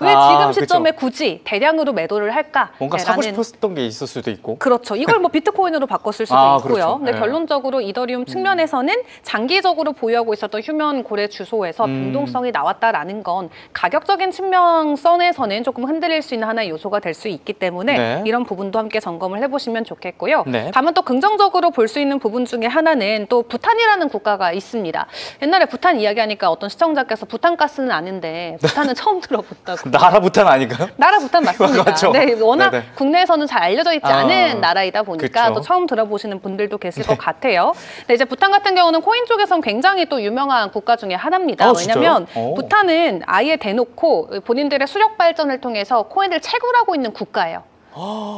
왜 지금 시점에 굳이 대량으로 매도를 할까? 뭔가 사고 싶었던 게 있을 수도 있고. 그렇죠. 이걸 뭐 비트코인으로 바꿨을 수도 있고요. 근데 결론적으로 이더리움 측면에서는 장기적으로 보유하고 있었던 휴면 고래 주소에서 변동성이 나왔다라는 건 가격적인 측면선에서는 조금 흔들릴 수 있는 하나의 요소가 될 수 있기 때문에 이런 부분도 함께 점검을 해보시면 좋겠고요. 다만 또 긍정적으로 볼 수 있는 부분 중에 하나는 또 부탄이라는 국가가 있습니다. 옛날에 부탄 이야기하니까 어떤 시청자께서 부탄 가스는 아는데 부탄은 처음 들어본다고. 나라 부탄 아닌가요? 나라 부탄 맞습니다. 그렇죠. 워낙 국내에서는 잘 알려져 있지 않은 나라이다 보니까 또 처음 들어보시는 분들도 계실 것 같아요. 근데 이제 부탄 같은 경우는 코인 쪽에서는 굉장히 또 유명한 국가 중에 하나입니다. 왜냐하면 부탄은 아예 대놓고 본인들의 수력 발전을 통해서 코인을 채굴하고 있는 국가예요.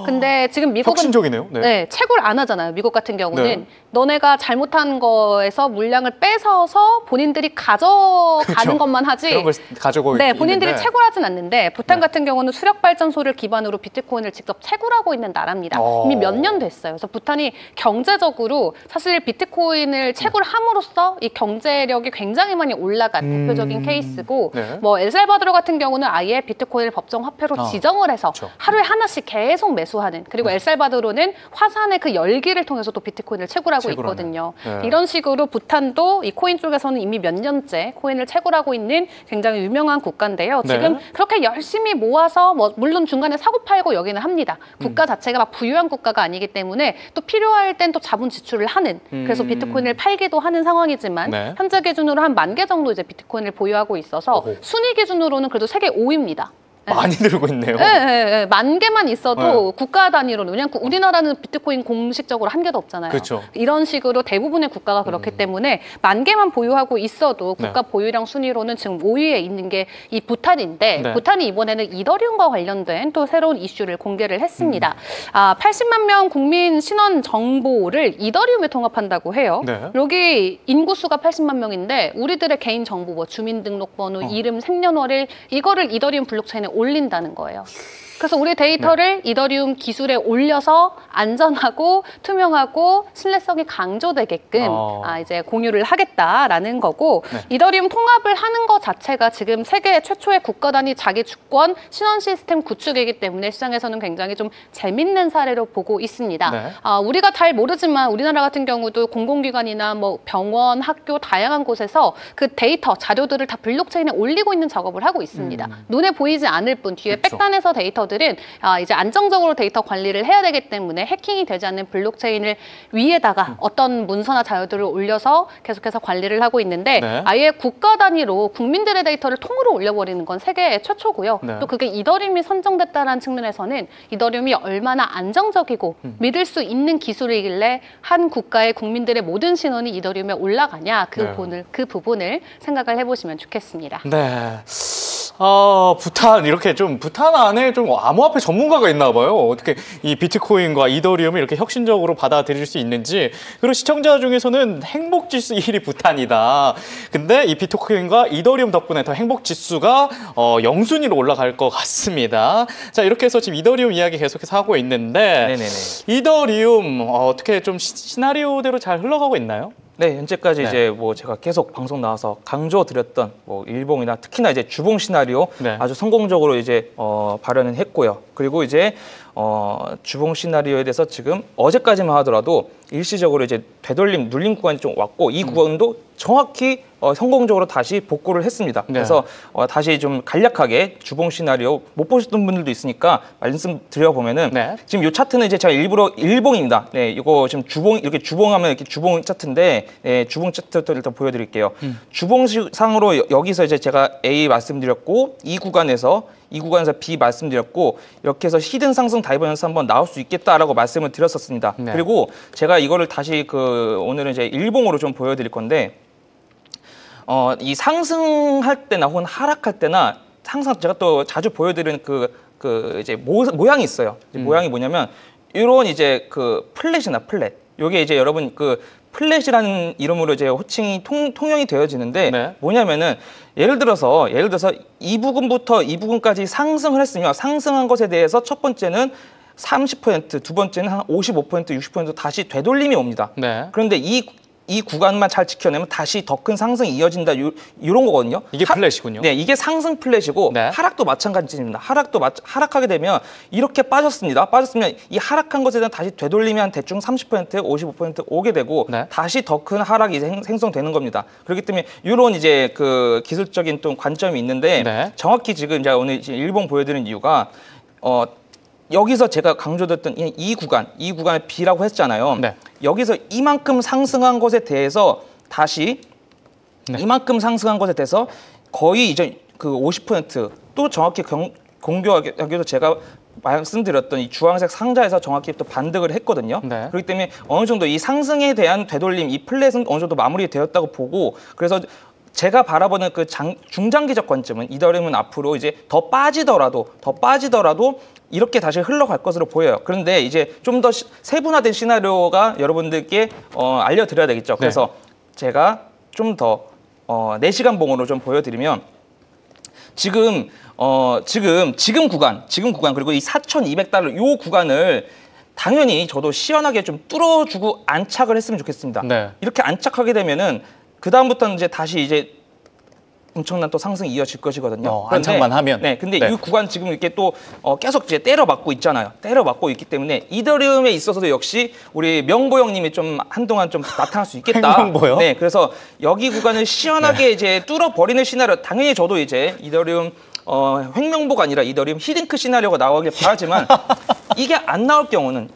근데 지금 미국은 혁신적이네요. 네, 채굴 안 하잖아요. 미국 같은 경우는 네. 너네가 잘못한 거에서 물량을 뺏어서 본인들이 가져가는 그렇죠. 것만 하지. 그런 걸 가지고 네, 본인들이 있는데. 채굴하진 않는데 부탄 네. 같은 경우는 수력 발전소를 기반으로 비트코인을 직접 채굴하고 있는 나라입니다. 이미 몇 년 됐어요. 그래서 부탄이 경제적으로 사실 비트코인을 채굴함으로써 이 경제력이 굉장히 많이 올라간 대표적인 케이스고 네. 뭐 엘살바도르 같은 경우는 아예 비트코인을 법정 화폐로 지정을 해서 그렇죠. 하루에 하나씩 계속 매수하는 그리고 엘살바도르는 화산의 그 열기를 통해서 또 비트코인을 채굴하고 채굴하는. 있거든요. 네. 이런 식으로 부탄도 이 코인 쪽에서는 이미 몇 년째 코인을 채굴하고 있는 굉장히 유명한 국가인데요. 네. 지금 그렇게 열심히 모아서 뭐 물론 중간에 사고 팔고 여기는 합니다. 국가 자체가 막 부유한 국가가 아니기 때문에 또 필요할 땐 또 자본 지출을 하는 그래서 비트코인을 팔기도 하는 상황이지만 네. 현재 기준으로 한 10,000개 정도 이제 비트코인을 보유하고 있어서 오호. 순위 기준으로는 그래도 세계 5위입니다. 많이 늘고 있네요. 네, 10,000개만 있어도 네. 국가 단위로는 왜냐하면 우리나라는 비트코인 공식적으로 한 개도 없잖아요. 그렇죠. 이런 식으로 대부분의 국가가 그렇기 때문에 10,000개만 보유하고 있어도 국가 네. 보유량 순위로는 지금 5위에 있는 게 이 부탄인데 네. 부탄이 이번에는 이더리움과 관련된 또 새로운 이슈를 공개를 했습니다. 80만 명 국민 신원 정보를 이더리움에 통합한다고 해요. 네. 여기 인구수가 80만 명인데 우리들의 개인 정보, 뭐 주민등록번호, 이름, 생년월일 이거를 이더리움 블록체인에 올린다는 거예요. 그래서 우리 데이터를 이더리움 기술에 올려서 안전하고 투명하고 신뢰성이 강조되게끔 이제 공유를 하겠다라는 거고 네. 이더리움 통합을 하는 것 자체가 지금 세계 최초의 국가 단위 자기 주권 신원 시스템 구축이기 때문에 시장에서는 굉장히 좀 재밌는 사례로 보고 있습니다. 네. 우리가 잘 모르지만 우리나라 같은 경우도 공공기관이나 뭐 병원, 학교 다양한 곳에서 그 데이터 자료들을 다 블록체인에 올리고 있는 작업을 하고 있습니다. 눈에 보이지 않을 뿐 뒤에 그렇죠. 백단에서 데이터들은 이제 안정적으로 데이터 관리를 해야 되기 때문에 해킹이 되지 않는 블록체인을 위에다가 어떤 문서나 자료들을 올려서 계속해서 관리를 하고 있는데 네. 아예 국가 단위로 국민들의 데이터를 통으로 올려버리는 건 세계 최초고요. 네. 또 그게 이더리움이 선정됐다는 측면에서는 이더리움이 얼마나 안정적이고 믿을 수 있는 기술이길래 한 국가의 국민들의 모든 신원이 이더리움에 올라가냐 그 부분을 생각을 해보시면 좋겠습니다. 네. 부탄 이렇게 좀 부탄 안에 좀 암호화폐 전문가가 있나 봐요. 어떻게 이 비트코인과 이더리움을 이렇게 혁신적으로 받아들일 수 있는지. 그리고 시청자 중에서는 행복 지수 1위 부탄이다. 근데 이 비트코인과 이더리움 덕분에 더 행복 지수가 0순위로 올라갈 것 같습니다. 자, 이렇게 해서 지금 이더리움 이야기 계속해서 하고 있는데 네네네. 이더리움 어떻게 좀 시나리오대로 잘 흘러가고 있나요? 네, 현재까지 네. 이제 뭐 제가 계속 방송 나와서 강조드렸던 뭐 일봉이나 특히나 이제 주봉 시나리오 네. 아주 성공적으로 이제 발현은 했고요. 그리고 이제 주봉 시나리오에 대해서 지금 어제까지만 하더라도 일시적으로 이제 되돌림 눌림 구간이 좀 왔고 이 구간도 정확히 성공적으로 다시 복구를 했습니다. 네. 그래서 다시 좀 간략하게 주봉 시나리오 못 보셨던 분들도 있으니까 말씀드려 보면은 네. 지금 이 차트는 이제 제가 일부러 일봉입니다. 네, 이거 지금 주봉 이렇게 주봉하면 이렇게 주봉 차트인데 네, 주봉 차트부터 일단 보여드릴게요. 주봉상으로 여기서 이제 제가 A 말씀드렸고 이 구간에서 B 말씀드렸고 이렇게 해서 히든 상승 다이버전스 한번 나올 수 있겠다라고 말씀을 드렸었습니다. 네. 그리고 제가 이거를 다시 오늘은 이제 일봉으로 좀 보여드릴 건데 이 상승할 때나 혹은 하락할 때나 항상 제가 또 자주 보여드리는 이제 모양이 있어요. 모양이 뭐냐면 이런 이제 플랫이나 플랫. 요게 이제 여러분 플랫이라는 이름으로 이제 호칭이 통용이 되어지는데 네. 뭐냐면은 예를 들어서 이 부분부터 이 부분까지 상승을 했으면 상승한 것에 대해서 첫 번째는 30%, 두 번째는 한 55%, 60% 다시 되돌림이 옵니다. 네. 그런데 이 구간만 잘 지켜내면 다시 더 큰 상승이 이어진다 이런 거거든요. 이게 플랫이군요. 네, 이게 상승 플랫이고 네. 하락도 마찬가지입니다. 하락하게 되면 이렇게 빠졌습니다. 빠졌으면 이 하락한 것에 대한 다시 되돌림이 한 대충 30%, 55% 오게 되고 네. 다시 더 큰 하락이 이제 생성되는 겁니다. 그렇기 때문에 이런 이제 기술적인 또 관점이 있는데 네. 정확히 지금 제가 오늘 일봉 보여드리는 이유가 여기서 제가 강조드렸던 이 구간을 B라고 했잖아요. 네. 여기서 이만큼 상승한 것에 대해서 다시 이만큼 상승한 것에 대해서 거의 이제 50%또 정확히 공교하게 여기서 제가 말씀드렸던 이 주황색 상자에서 정확히 또 반등을 했거든요. 네. 그렇기 때문에 어느 정도 이 상승에 대한 되돌림, 이 플랫은 어느 정도 마무리되었다고 보고 그래서 제가 바라보는 그 중장기적 관점은 이더리움은 앞으로 이제 더 빠지더라도 이렇게 다시 흘러갈 것으로 보여요. 그런데 이제 좀 더 세분화된 시나리오가 여러분들께 알려드려야 되겠죠. 그래서 제가 좀 더 4시간 봉으로 좀 보여드리면 지금 구간 그리고 이 4,200달러 요 구간을 당연히 저도 시원하게 좀 뚫어주고 안착을 했으면 좋겠습니다. 네. 이렇게 안착하게 되면은 그 다음부터는 이제 다시 이제 엄청난 또 상승이 이어질 것이거든요. 안착만 하면. 네, 근데 이 구간 지금 이렇게 또 계속 이제 때려맞고 있잖아요. 때려맞고 있기 때문에 이더리움에 있어서도 역시 우리 명보 형님이 좀 한동안 좀 나타날 수 있겠다. 명보요? 네, 그래서 여기 구간을 시원하게 이제 뚫어버리는 시나리오. 당연히 저도 이제 이더리움 횡명보가 아니라 이더리움 히딩크 시나리오가 나오길 바라지만 이게 안 나올 경우는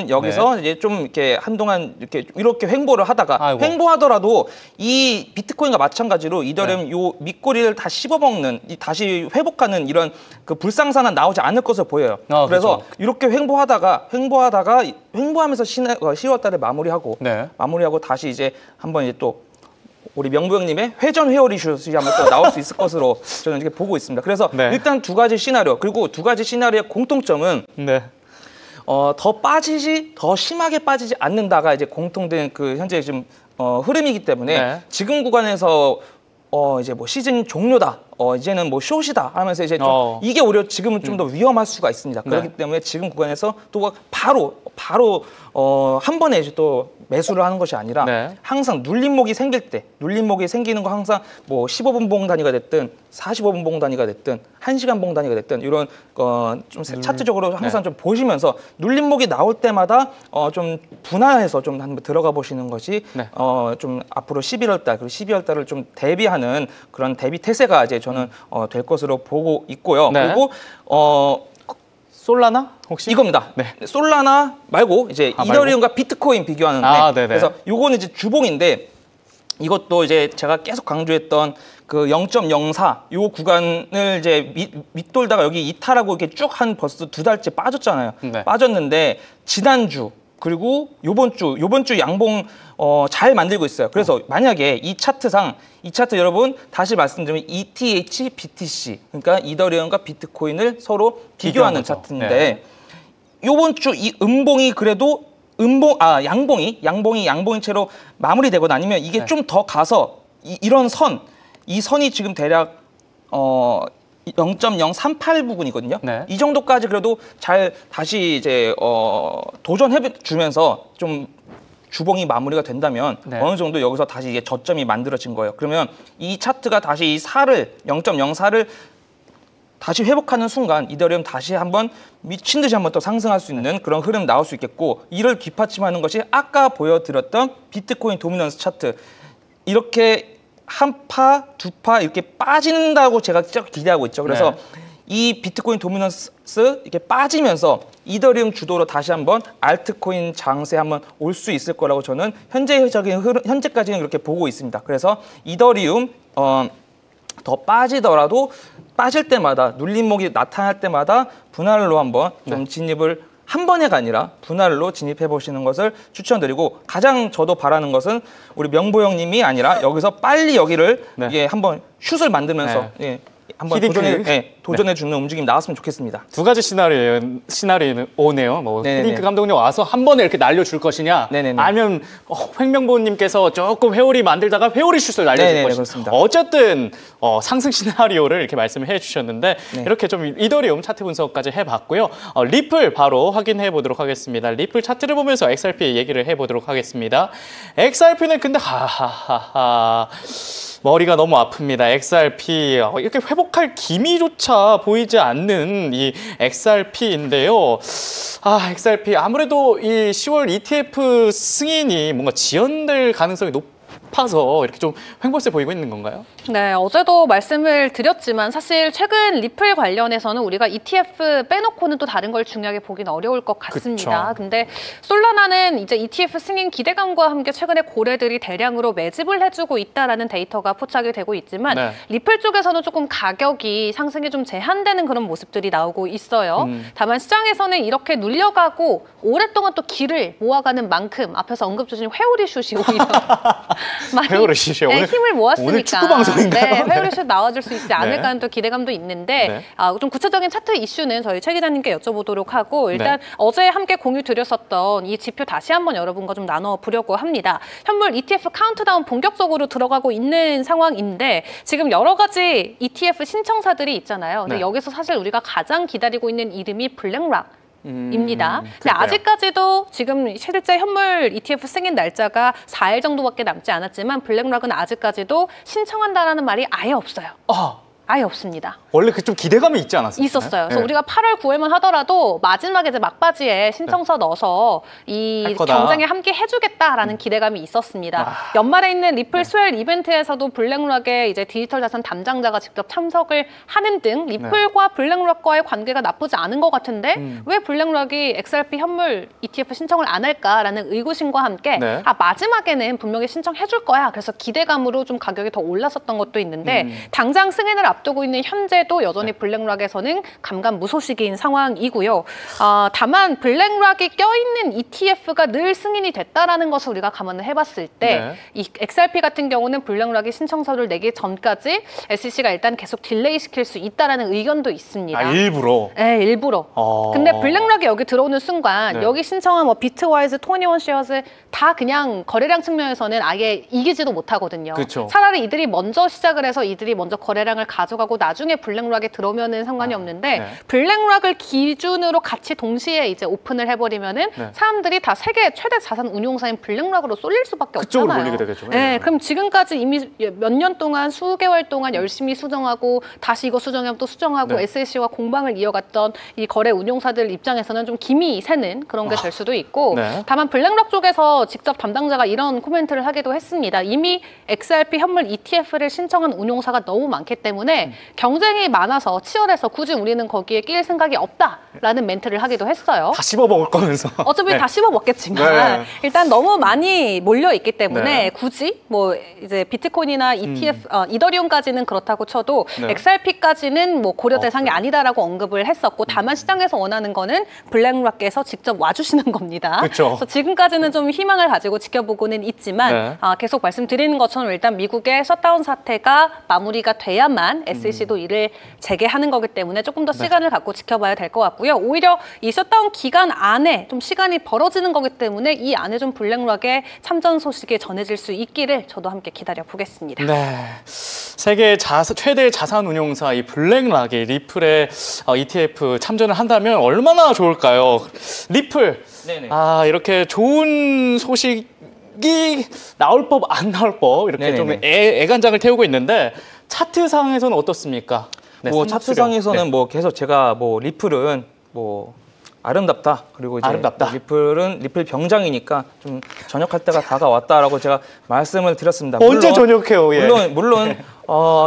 여기서 이제 좀 이렇게 한동안 이렇게 횡보를 하다가 횡보하더라도 이 비트코인과 마찬가지로 이더리움 요 밑꼬리를 다 씹어먹는 다시 회복하는 이런 그 불상사는 나오지 않을 것으로 보여요. 그래서 그렇죠. 이렇게 횡보하면서 10월달에 마무리하고 다시 이제 한번 이제 또 우리 명보 형님의 회전 회오리 슛이 한번 또 나올 수 있을 것으로 저는 이렇게 보고 있습니다. 그래서 일단 두 가지 시나리오 그리고 두 가지 시나리오의 공통점은 더 심하게 빠지지 않는다가 이제 공통된 그 현재 지금 흐름이기 때문에 지금 구간에서 이제 뭐 시즌 종료다. 이제는 뭐 숏이다 하면서 이제 좀 이게 오히려 지금은 좀 더 위험할 수가 있습니다. 그렇기 때문에 지금 구간에서 또 바로 한 번에 이제 또 매수를 하는 것이 아니라 항상 눌림목이 생기는 거 항상 뭐 15분 봉 단위가 됐든 45분 봉 단위가 됐든 1시간 봉 단위가 됐든 이런 좀 차트적으로 항상 좀 보시면서 눌림목이 나올 때마다 좀 분할해서 좀 한번 들어가 보시는 것이 좀 앞으로 11월 달 그리고 12월 달을 좀 대비하는 그런 대비 태세가 이제 저는 될 것으로 보고 있고요. 그리고 솔라나 혹시 이겁니다. 솔라나 말고 이제 이더리움과 비트코인 비교하는데 그래서 요거는 이제 주봉인데 이것도 이제 제가 계속 강조했던 그 0.04 요 구간을 이제 밑돌다가 여기 이탈하고 이렇게 쭉 한 벌써 2달째 빠졌잖아요. 빠졌는데 지난주 그리고 요번 주 양봉 잘 만들고 있어요. 그래서 만약에 이 차트 여러분 다시 말씀드리면 ETH, BTC 그러니까 이더리움과 비트코인을 서로 비교하는 차트인데 요번 주 이 음봉이 그래도 양봉이 채로 마무리되거나 아니면 이게 좀 더 가서 이런 이 선이 지금 대략 0.038 부근이거든요. 이 정도까지 그래도 잘 다시 이제 도전해 주면서 좀 주봉이 마무리가 된다면 어느 정도 여기서 다시 이게 저점이 만들어진 거예요. 그러면 이 차트가 다시 이 0.04를 다시 회복하는 순간 이더리움 다시 한번 미친 듯이 한번 또 상승할 수 있는 그런 흐름 나올 수 있겠고 이를 뒷받침하는 것이 아까 보여드렸던 비트코인 도미넌스 차트 이렇게 한 파, 두 파 이렇게 빠진다고 제가 기대하고 있죠. 그래서 이 비트코인 도미넌스 이렇게 빠지면서 이더리움 주도로 다시 한번 알트코인 장세 한번 올 수 있을 거라고 저는 현재까지는 그렇게 보고 있습니다. 그래서 이더리움 더 빠지더라도 빠질 때마다 눌림목이 나타날 때마다 분할로 한번 좀 진입을 한 번에가 아니라 분할로 진입해 보시는 것을 추천드리고 가장 저도 바라는 것은 우리 명보 형님이 아니라 여기서 빨리 여기를 한번 슛을 만들면서 한번 도전해 주는 움직임 나왔으면 좋겠습니다. 두 가지 시나리오네요. 뭐 히딩크 감독님 와서 한 번에 이렇게 날려줄 것이냐, 아니면 횡명보님께서 조금 회오리 만들다가 회오리 슛을 날려줄 것이냐. 그렇습니다. 어쨌든 상승 시나리오를 이렇게 말씀해 주셨는데 이렇게 좀 이더리움 차트 분석까지 해봤고요. 리플 바로 확인해 보도록 하겠습니다. 리플 차트를 보면서 XRP 얘기를 해보도록 하겠습니다. XRP는 근데 머리가 너무 아픕니다. XRP 이렇게 회복할 기미조차 보이지 않는 이 XRP인데요. XRP 아무래도 이 10월 ETF 승인이 뭔가 지연될 가능성이 높아서 이렇게 좀 횡보세 보이고 있는 건가요? 네, 어제도 말씀을 드렸지만 사실 최근 리플 관련해서는 우리가 ETF 빼놓고는 또 다른 걸 중요하게 보기는 어려울 것 같습니다. 근데 솔라나는 이제 ETF 승인 기대감과 함께 최근에 고래들이 대량으로 매집을 해주고 있다라는 데이터가 포착이 되고 있지만 리플 쪽에서는 조금 가격이 상승이 좀 제한되는 그런 모습들이 나오고 있어요. 다만 시장에서는 이렇게 눌려가고 오랫동안 또 길을 모아가는 만큼 앞에서 언급 주신 회오리 슛이 오히려 페어리시에 오늘 힘을 모았으니까 오늘 축구 방송인가요? 네, 페어리시 나와줄 수 있지 않을까 하는 또 기대감도 있는데 좀 구체적인 차트 이슈는 저희 최 기자님께 여쭤보도록 하고 일단 어제 함께 공유 드렸었던 이 지표 다시 한번 여러분과 좀 나눠보려고 합니다. 현물 ETF 카운트다운 본격적으로 들어가고 있는 상황인데 지금 여러 가지 ETF 신청사들이 있잖아요. 근데 여기서 사실 우리가 가장 기다리고 있는 이름이 블랙락. 입니다. 근데 아직까지도 지금 실제 현물 ETF 승인 날짜가 4일 정도밖에 남지 않았지만 블랙락은 아직까지도 신청한다라는 말이 아예 없어요. 아예 없습니다. 원래 그 좀 기대감이 있지 않았어요? 있었어요. 그래서 우리가 8월 9일만 하더라도 마지막에 이제 막바지에 신청서 넣어서 이 경쟁에 함께 해주겠다라는 기대감이 있었습니다. 연말에 있는 리플 스웰 이벤트에서도 블랙락의 이제 디지털 자산 담당자가 직접 참석을 하는 등 리플과 블랙락과의 관계가 나쁘지 않은 것 같은데 왜 블랙락이 XRP 현물 ETF 신청을 안 할까라는 의구심과 함께 마지막에는 분명히 신청해줄 거야. 그래서 기대감으로 좀 가격이 더 올랐었던 것도 있는데 당장 승인을 앞두고 있는 현재도 여전히 블랙락에서는 감감무소식인 상황이고요. 다만 블랙락이 껴있는 ETF가 늘 승인이 됐다라는 것을 우리가 감안을 해봤을 때 이 XRP 같은 경우는 블랙락이 신청서를 내기 전까지 SEC가 일단 계속 딜레이 시킬 수 있다라는 의견도 있습니다. 일부러? 네, 일부러. 근데 블랙락이 여기 들어오는 순간 여기 신청한 뭐 비트와이즈, 21쉐어즈 다 그냥 거래량 측면에서는 아예 이기지도 못하거든요. 차라리 이들이 먼저 시작을 해서 이들이 먼저 거래량을 가져가고 나중에 블랙락에 들어오면은 상관이 없는데 블랙락을 기준으로 같이 동시에 이제 오픈을 해버리면은 사람들이 다 세계 최대 자산 운용사인 블랙락으로 쏠릴 수밖에 그쪽으로 없잖아요. 몰리게 되겠죠. 네, 그럼 지금까지 이미 몇 년 동안 수개월 동안 열심히 수정하고 다시 이거 수정하면 또 수정하고 SEC와 공방을 이어갔던 이 거래 운용사들 입장에서는 좀 김이 새는 그런 게 될 수도 있고 다만 블랙락 쪽에서 직접 담당자가 이런 코멘트를 하기도 했습니다. 이미 XRP 현물 ETF를 신청한 운용사가 너무 많기 때문에 경쟁이 많아서 치열해서 굳이 우리는 거기에 낄 생각이 없다라는 멘트를 하기도 했어요. 다 씹어 먹을 거면서. 어차피 다 씹어 먹겠지만 일단 너무 많이 몰려 있기 때문에 굳이 뭐 이제 비트코인이나 ETF, 이더리움까지는 그렇다고 쳐도 XRP까지는 뭐 고려 대상이 아니다라고 언급을 했었고 다만 시장에서 원하는 거는 블랙락에서 직접 와주시는 겁니다. 그래서 지금까지는 좀 희망을 가지고 지켜보고는 있지만 계속 말씀드리는 것처럼 일단 미국의 셧다운 사태가 마무리가 돼야만 SEC도 이를 재개하는 거기 때문에 조금 더 시간을 갖고 지켜봐야 될 것 같고요. 오히려 이 셧다운 기간 안에 좀 시간이 벌어지는 거기 때문에 이 안에 좀 블랙락의 참전 소식이 전해질 수 있기를 저도 함께 기다려 보겠습니다. 세계 최대 자산 운용사 이 블랙락이 리플의 ETF 참전을 한다면 얼마나 좋을까요? 리플 이렇게 좋은 소식이 나올 법 안 나올 법 이렇게 좀 애간장을 태우고 있는데 차트상에서는 어떻습니까? 뭐 차트상에서는 뭐 계속 제가 뭐 리플은 뭐 아름답다. 그리고 이제 뭐 리플은 리플 병장이니까 좀 전역할 때가 다가왔다라고 제가 말씀을 드렸습니다. 언제 전역해요? 물론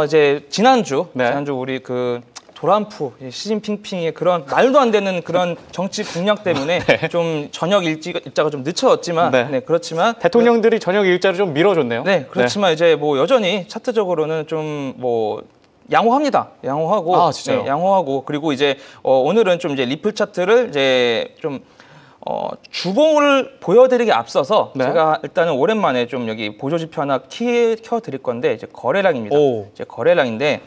이제 지난주 우리 그 트럼프, 시진핑의 그런 말도 안 되는 그런 정치 공략 때문에 좀 전역 일자가 좀 늦춰졌지만 그렇지만 대통령들이 전역 일자를 좀 밀어줬네요. 그렇지만 이제 뭐 여전히 차트적으로는 좀 뭐 양호합니다. 양호하고 양호하고 그리고 이제 오늘은 좀 이제 리플 차트를 이제 좀 주봉을 보여드리기 앞서서 제가 일단은 오랜만에 좀 여기 보조 지표 하나 켜드릴 건데 이제 거래량입니다. 이제 거래량인데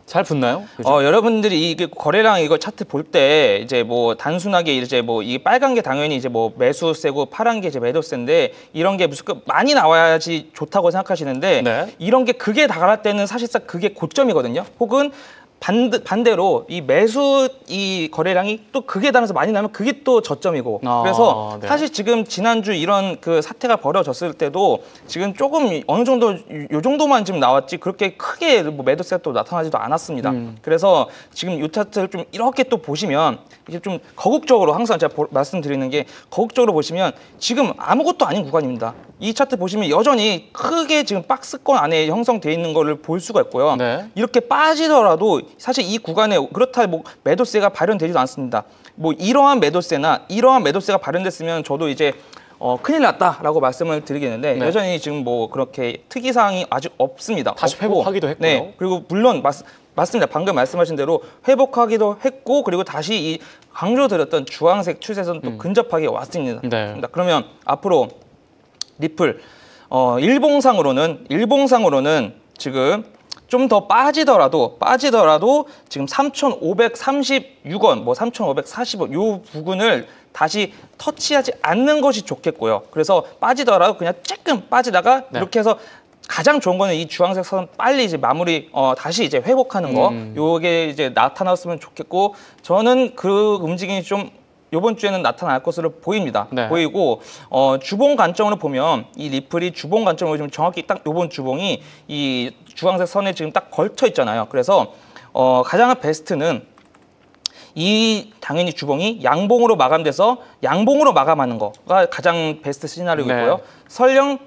잘 붙나요? 여러분들이 이 거래량 이거 차트 볼 때 이제 뭐 단순하게 이제 뭐 이 빨간 게 당연히 이제 뭐 매수세고 파란 게 이제 매도세인데 이런 게 무조건 많이 나와야지 좋다고 생각하시는데 이런 게 극에 달할 때는 사실상 그게 고점이거든요. 혹은 반대로 이 매수 이 거래량이 또 극에 달해서 많이 나면 그게 또 저점이고 그래서 사실 지금 지난주 이런 그 사태가 벌어졌을 때도 지금 조금 어느 정도 요 정도만 지금 나왔지 그렇게 크게 뭐 매도세가 또 나타나지도 않았습니다. 그래서 지금 이 차트를 좀 이렇게 또 보시면 이게 좀 거국적으로 항상 제가 말씀드리는 게 거국적으로 보시면 지금 아무것도 아닌 구간입니다. 이 차트 보시면 여전히 크게 지금 박스권 안에 형성되어 있는 거를 볼 수가 있고요. 이렇게 빠지더라도 사실 이 구간에 그렇다 뭐 매도세가 발현되지도 않습니다. 뭐 이러한 매도세가 발현됐으면 저도 이제 큰일 났다라고 말씀을 드리겠는데 여전히 지금 뭐 그렇게 특이사항이 아직 없습니다. 다시 회복하기도 했고요. 그리고 물론 맞습니다. 방금 말씀하신 대로 회복하기도 했고 그리고 다시 이 강조드렸던 주황색 추세선 또 근접하게 왔습니다. 그러면 앞으로 리플 일봉상으로는 지금 좀 더 빠지더라도 지금 3,536원, 뭐 3,540원 요 부근을 다시 터치하지 않는 것이 좋겠고요. 그래서 빠지더라도 그냥 조금 빠지다가 이렇게 해서 가장 좋은 거는 이 주황색 선 빨리 이제 마무리 다시 이제 회복하는 거. 요게 이제 나타났으면 좋겠고 저는 그 움직임이 좀 이번 주에는 나타날 것으로 보입니다. 보이고 주봉 관점으로 보면 이 리플이 주봉 관점으로 좀 정확히 딱 이번 주봉이 이 주황색 선에 지금 딱 걸쳐 있잖아요. 그래서 가장 베스트는 이 당연히 주봉이 양봉으로 마감돼서 양봉으로 마감하는 거가 가장 베스트 시나리오이고요. 설령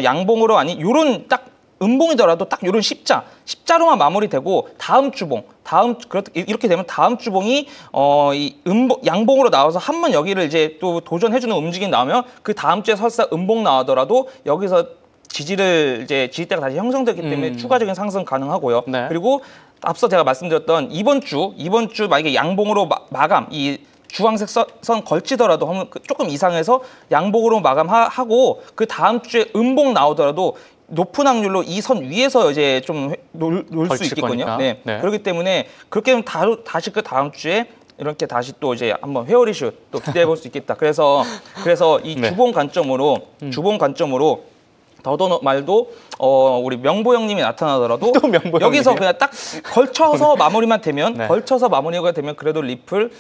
양봉으로 아닌 요런 딱 음봉이더라도 딱 요런 십자로만 마무리되고 다음 주봉 이렇게 되면 다음 주봉이 양봉으로 나와서 한 번 여기를 이제 또 도전해주는 움직임이 나오면 그 다음 주에 설사 음봉 나오더라도 여기서 지지대가 다시 형성되기 때문에 추가적인 상승 가능하고요. 그리고 앞서 제가 말씀드렸던 이번 주 만약에 양봉으로 마감 이 주황색 선 걸치더라도 조금 이상해서 양봉으로 마감하고 그 다음 주에 음봉 나오더라도 높은 확률로 이 선 위에서 이제 좀 놀 수 있겠거든요. 그렇기 때문에 그렇게 되면 다시 그 다음 주에 이렇게 다시 또 이제 한번 회오리슛 또 기대해 볼 수 있겠다. 그래서 이 주봉 관점으로 더더 말도 우리 명보 형님이 나타나더라도 여기서 그냥 딱 걸쳐서 마무리만 되면 마무리가 되면 그래도 리플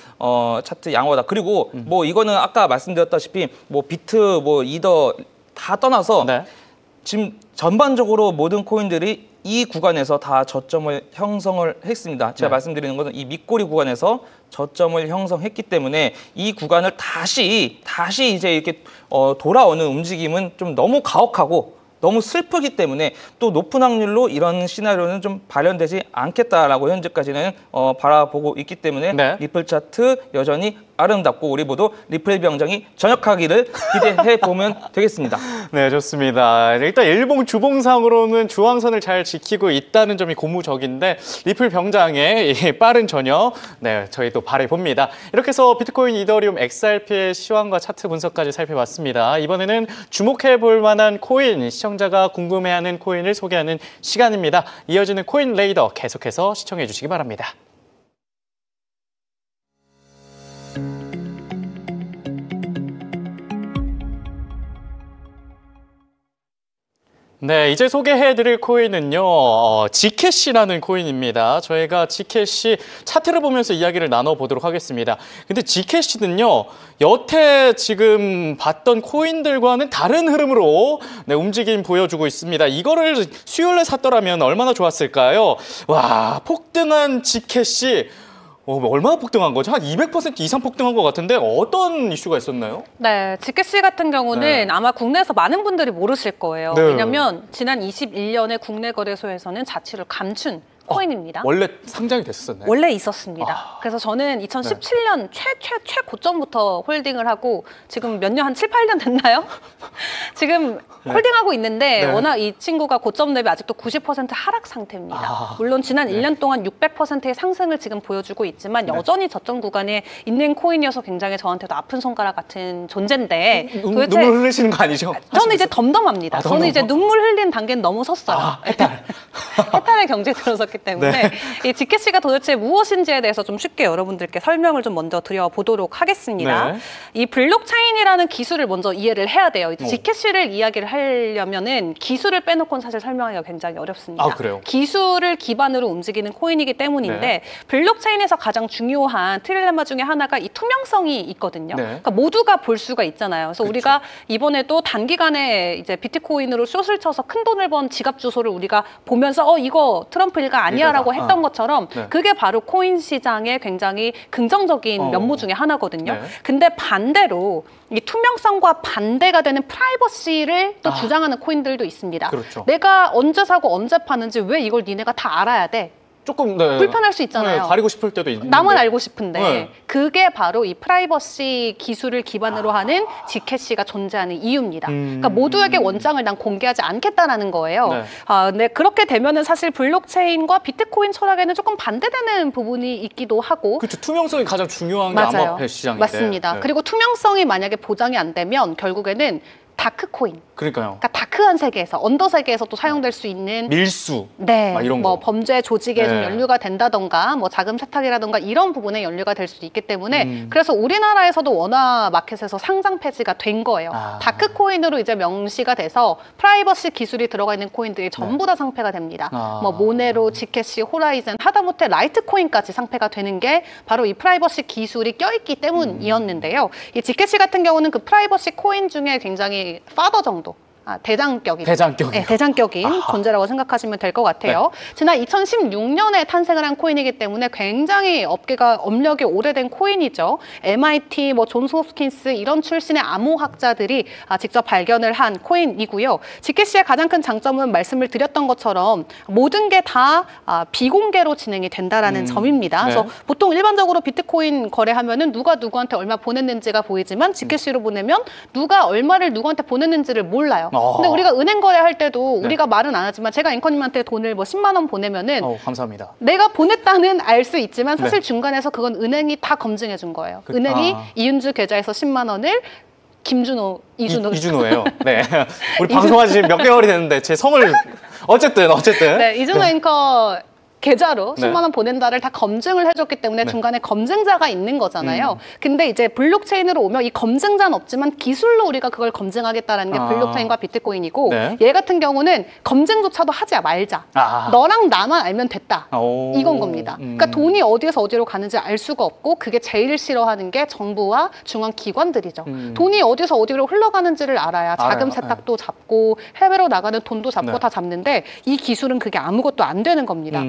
차트 양호하다. 그리고 뭐 이거는 아까 말씀드렸다시피 뭐 비트 뭐 이더 다 떠나서 지금 전반적으로 모든 코인들이 이 구간에서 다 저점을 형성을 했습니다. 제가 말씀드리는 것은 이 밑꼬리 구간에서 저점을 형성했기 때문에 이 구간을 다시 이제 이렇게 돌아오는 움직임은 좀 너무 가혹하고 너무 슬프기 때문에 또 높은 확률로 이런 시나리오는 좀 발현되지 않겠다라고 현재까지는 바라보고 있기 때문에 리플 차트 여전히 아름답고 우리 모두 리플 병장이 전역하기를 기대해 보면 되겠습니다. 네, 좋습니다. 일단 일봉 주봉상으로는 주황선을 잘 지키고 있다는 점이 고무적인데 리플 병장의 이 빠른 전역 저희도 바라봅니다. 이렇게 해서 비트코인, 이더리움, XRP의 시황과 차트 분석까지 살펴봤습니다. 이번에는 주목해 볼 만한 코인, 시청자가 궁금해하는 코인을 소개하는 시간입니다. 이어지는 코인 레이더 계속해서 시청해 주시기 바랍니다. 네, 이제 소개해드릴 코인은요, 지캐시라는 코인입니다. 저희가 지캐시 차트를 보면서 이야기를 나눠보도록 하겠습니다. 근데 지캐시는요, 여태 지금 봤던 코인들과는 다른 흐름으로 움직임 보여주고 있습니다. 이거를 수요일에 샀더라면 얼마나 좋았을까요? 와, 폭등한 지캐시. 얼마나 폭등한 거죠? 한 200% 이상 폭등한 것 같은데 어떤 이슈가 있었나요? 네, 지캐시 같은 경우는 아마 국내에서 많은 분들이 모르실 거예요. 왜냐하면 지난 21년에 국내 거래소에서는 자취를 감춘 코인입니다. 원래 상장이 됐었나요? 원래 있었습니다. 그래서 저는 2017년 최고점부터 홀딩을 하고 지금 몇 년, 한 7, 8년 됐나요? 지금 홀딩하고 있는데 워낙 이 친구가 고점 대비 아직도 90% 하락 상태입니다. 물론 지난 1년 동안 600%의 상승을 지금 보여주고 있지만 여전히 저점 구간에 있는 코인이어서 굉장히 저한테도 아픈 손가락 같은 존재인데 도대체 눈물 흘리시는 거 아니죠? 저는 이제 덤덤합니다. 저는 이제 눈물 흘린 단계는 넘어섰어요. 해탈의 경지에 들어섰기 때문에 이 지캐시가 도대체 무엇인지에 대해서 좀 쉽게 여러분들께 설명을 좀 먼저 드려보도록 하겠습니다. 이 블록체인이라는 기술을 먼저 이해를 해야 돼요. 지캐시를 이야기를 하려면은 기술을 빼놓고는 사실 설명하기가 굉장히 어렵습니다. 그래요? 기술을 기반으로 움직이는 코인이기 때문인데 블록체인에서 가장 중요한 트릴레마 중에 하나가 이 투명성이 있거든요. 그러니까 모두가 볼 수가 있잖아요. 그래서 우리가 이번에도 단기간에 이제 비트코인으로 숏을 쳐서 큰 돈을 번 지갑 주소를 우리가 보면서 이거 트럼프 일가 아니야라고 했던 것처럼 그게 바로 코인 시장의 굉장히 긍정적인 면모 중에 하나거든요. 근데 반대로 이 투명성과 반대가 되는 프라이버시를 또 주장하는 코인들도 있습니다. 내가 언제 사고 언제 파는지 왜 이걸 니네가 다 알아야 돼? 조금 불편할 수 있잖아요. 가리고 싶을 때도 있는데. 나만 알고 싶은데 그게 바로 이 프라이버시 기술을 기반으로 하는 지캐시가 존재하는 이유입니다. 그러니까 모두에게 원장을 난 공개하지 않겠다라는 거예요. 네, 그렇게 되면은 사실 블록체인과 비트코인 철학에는 조금 반대되는 부분이 있기도 하고. 그렇죠. 투명성이 가장 중요한 게 암호화폐 시장인데. 맞습니다. 그리고 투명성이 만약에 보장이 안 되면 결국에는 다크코인. 그러니까요. 그러니까 다크한 세계에서, 언더 세계에서 또 사용될 수 있는 밀수. 네, 이런 뭐 거. 범죄 조직에 좀 네. 연루가 된다던가, 뭐 자금 세탁이라던가 이런 부분에 연루가 될 수도 있기 때문에 그래서 우리나라에서도 원화 마켓에서 상장 폐지가 된 거예요. 다크코인으로 이제 명시가 돼서 프라이버시 기술이 들어가 있는 코인들이 전부 다 상폐가 됩니다. 뭐 모네로, 지캐시, 호라이즌, 하다못해 라이트코인까지 상폐가 되는 게 바로 이 프라이버시 기술이 껴있기 때문이었는데요. 이 지캐시 같은 경우는 그 프라이버시 코인 중에 굉장히 파더 정도. 대장격인 대장격이요? 네, 대장격인 존재라고 생각하시면 될 것 같아요. 네. 지난 2016년에 탄생을 한 코인이기 때문에 굉장히 업계가 업력이 오래된 코인이죠. MIT, 뭐 존스홉킨스 이런 출신의 암호학자들이 직접 발견을 한 코인이고요. 지캐시의 가장 큰 장점은 말씀을 드렸던 것처럼 모든 게 다 비공개로 진행이 된다라는 점입니다. 네. 그래서 보통 일반적으로 비트코인 거래하면은 누가 누구한테 얼마 보냈는지가 보이지만 지캐시로 보내면 누가 얼마를 누구한테 보냈는지를 몰라요. 근데 우리가 은행 거래할 때도 우리가 말은 안 하지만 제가 앵커님한테 돈을 뭐 10만 원 보내면은 감사합니다. 내가 보냈다는 알 수 있지만 사실 중간에서 그건 은행이 다 검증해 준 거예요. 은행이 이윤주 계좌에서 10만 원을 김준호, 이준호예요. 네. 우리 방송한 지 몇 개월이 됐는데 제 성을 어쨌든 네, 이준호 앵커 계좌로 네. 10만 원 보낸다를 다 검증을 해줬기 때문에 중간에 검증자가 있는 거잖아요. 근데 이제 블록체인으로 오면 이 검증자는 없지만 기술로 우리가 그걸 검증하겠다라는 게 블록체인과 비트코인이고 네. 얘 같은 경우는 검증조차도 하지 말자. 너랑 나만 알면 됐다. 이건 겁니다. 그러니까 돈이 어디에서 어디로 가는지 알 수가 없고 그게 제일 싫어하는 게 정부와 중앙 기관들이죠. 돈이 어디서 어디로 흘러가는지를 알아야 자금 세탁도 잡고 해외로 나가는 돈도 잡고 다 잡는데 이 기술은 그게 아무것도 안 되는 겁니다.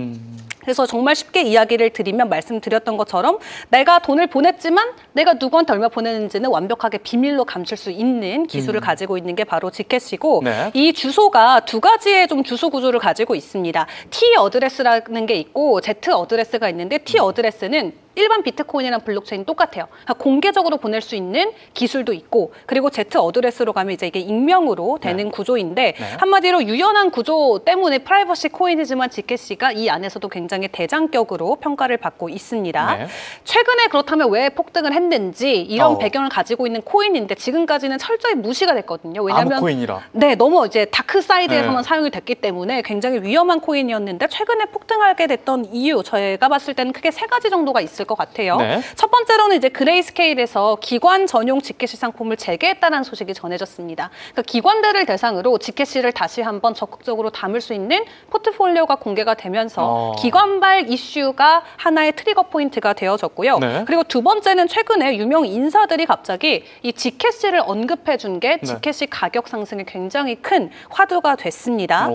그래서 정말 쉽게 이야기를 드리면 말씀드렸던 것처럼 내가 돈을 보냈지만 내가 누구한테 얼마 보냈는지는 완벽하게 비밀로 감출 수 있는 기술을 가지고 있는 게 바로 지캐시고 이 주소가 두 가지의 좀 주소 구조를 가지고 있습니다. T 어드레스라는 게 있고 Z 어드레스가 있는데 T 어드레스는 일반 비트코인이랑 블록체인 똑같아요. 그러니까 공개적으로 보낼 수 있는 기술도 있고 그리고 Z 어드레스로 가면 이제 이게 익명으로 되는 구조인데 한마디로 유연한 구조 때문에 프라이버시 코인이지만 지캐시가 이 안에서도 굉장히 대장격으로 평가를 받고 있습니다. 최근에 그렇다면 왜 폭등을 했는지 이런 배경을 가지고 있는 코인인데 지금까지는 철저히 무시가 됐거든요. 왜냐하면 암코인이라. 네, 너무 이제 다크 사이드에서만 사용이 됐기 때문에 굉장히 위험한 코인이었는데 최근에 폭등하게 됐던 이유 저희가 봤을 때는 크게 세 가지 정도가 있을 것 같아요. 첫 번째로는 이제 그레이스케일에서 기관 전용 지캐시 상품을 재개했다는 소식이 전해졌습니다. 그러니까 기관들을 대상으로 지캐시를 다시 한번 적극적으로 담을 수 있는 포트폴리오가 공개가 되면서 기관발 이슈가 하나의 트리거 포인트가 되어졌고요. 그리고 두 번째는 최근에 유명 인사들이 갑자기 이 지캐시를 언급해 준 게 지캐시 가격 상승에 굉장히 큰 화두가 됐습니다.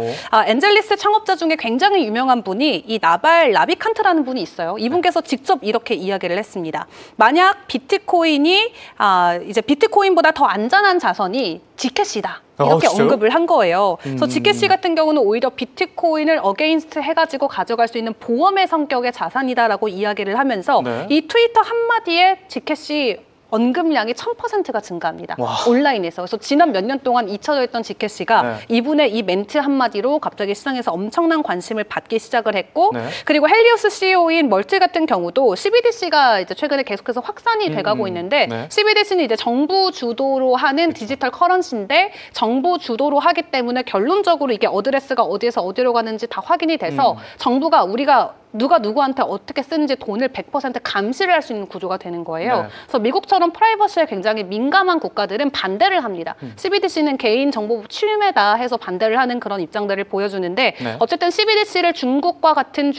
엔젤리스 창업자 중에 굉장히 유명한 분이 이 나발 라비칸트라는 분이 있어요. 이분께서 직접 이렇게 이야기를 했습니다. 만약 비트코인이 이제 비트코인보다 더 안전한 자산이 지캐시다. 이렇게 언급을 한 거예요. 그래서 지캐시 같은 경우는 오히려 비트코인을 어게인스트 해가지고 가져갈 수 있는 보험의 성격의 자산이다라고 이야기를 하면서 이 트위터 한마디에 지캐시 언급량이 1000%가 증가합니다. 온라인에서. 그래서 지난 몇 년 동안 잊혀져 있던 지캐시가 이분의 이 멘트 한마디로 갑자기 시장에서 엄청난 관심을 받기 시작을 했고 그리고 헬리오스 CEO인 멀티 같은 경우도 CBDC가 이제 최근에 계속해서 확산이 돼가고 있는데 CBDC는 이제 정부 주도로 하는 디지털 커런시인데 정부 주도로 하기 때문에 결론적으로 이게 어드레스가 어디에서 어디로 가는지 다 확인이 돼서 정부가 우리가 누가 누구한테 어떻게 쓰는지 돈을 100% 감시를 할 수 있는 구조가 되는 거예요. 그래서 미국처럼 프라이버시에 굉장히 민감한 국가들은 반대를 합니다. CBDC는 개인 정보 침해다 해서 반대를 하는 그런 입장들을 보여주는데 어쨌든 CBDC를 중국과 같은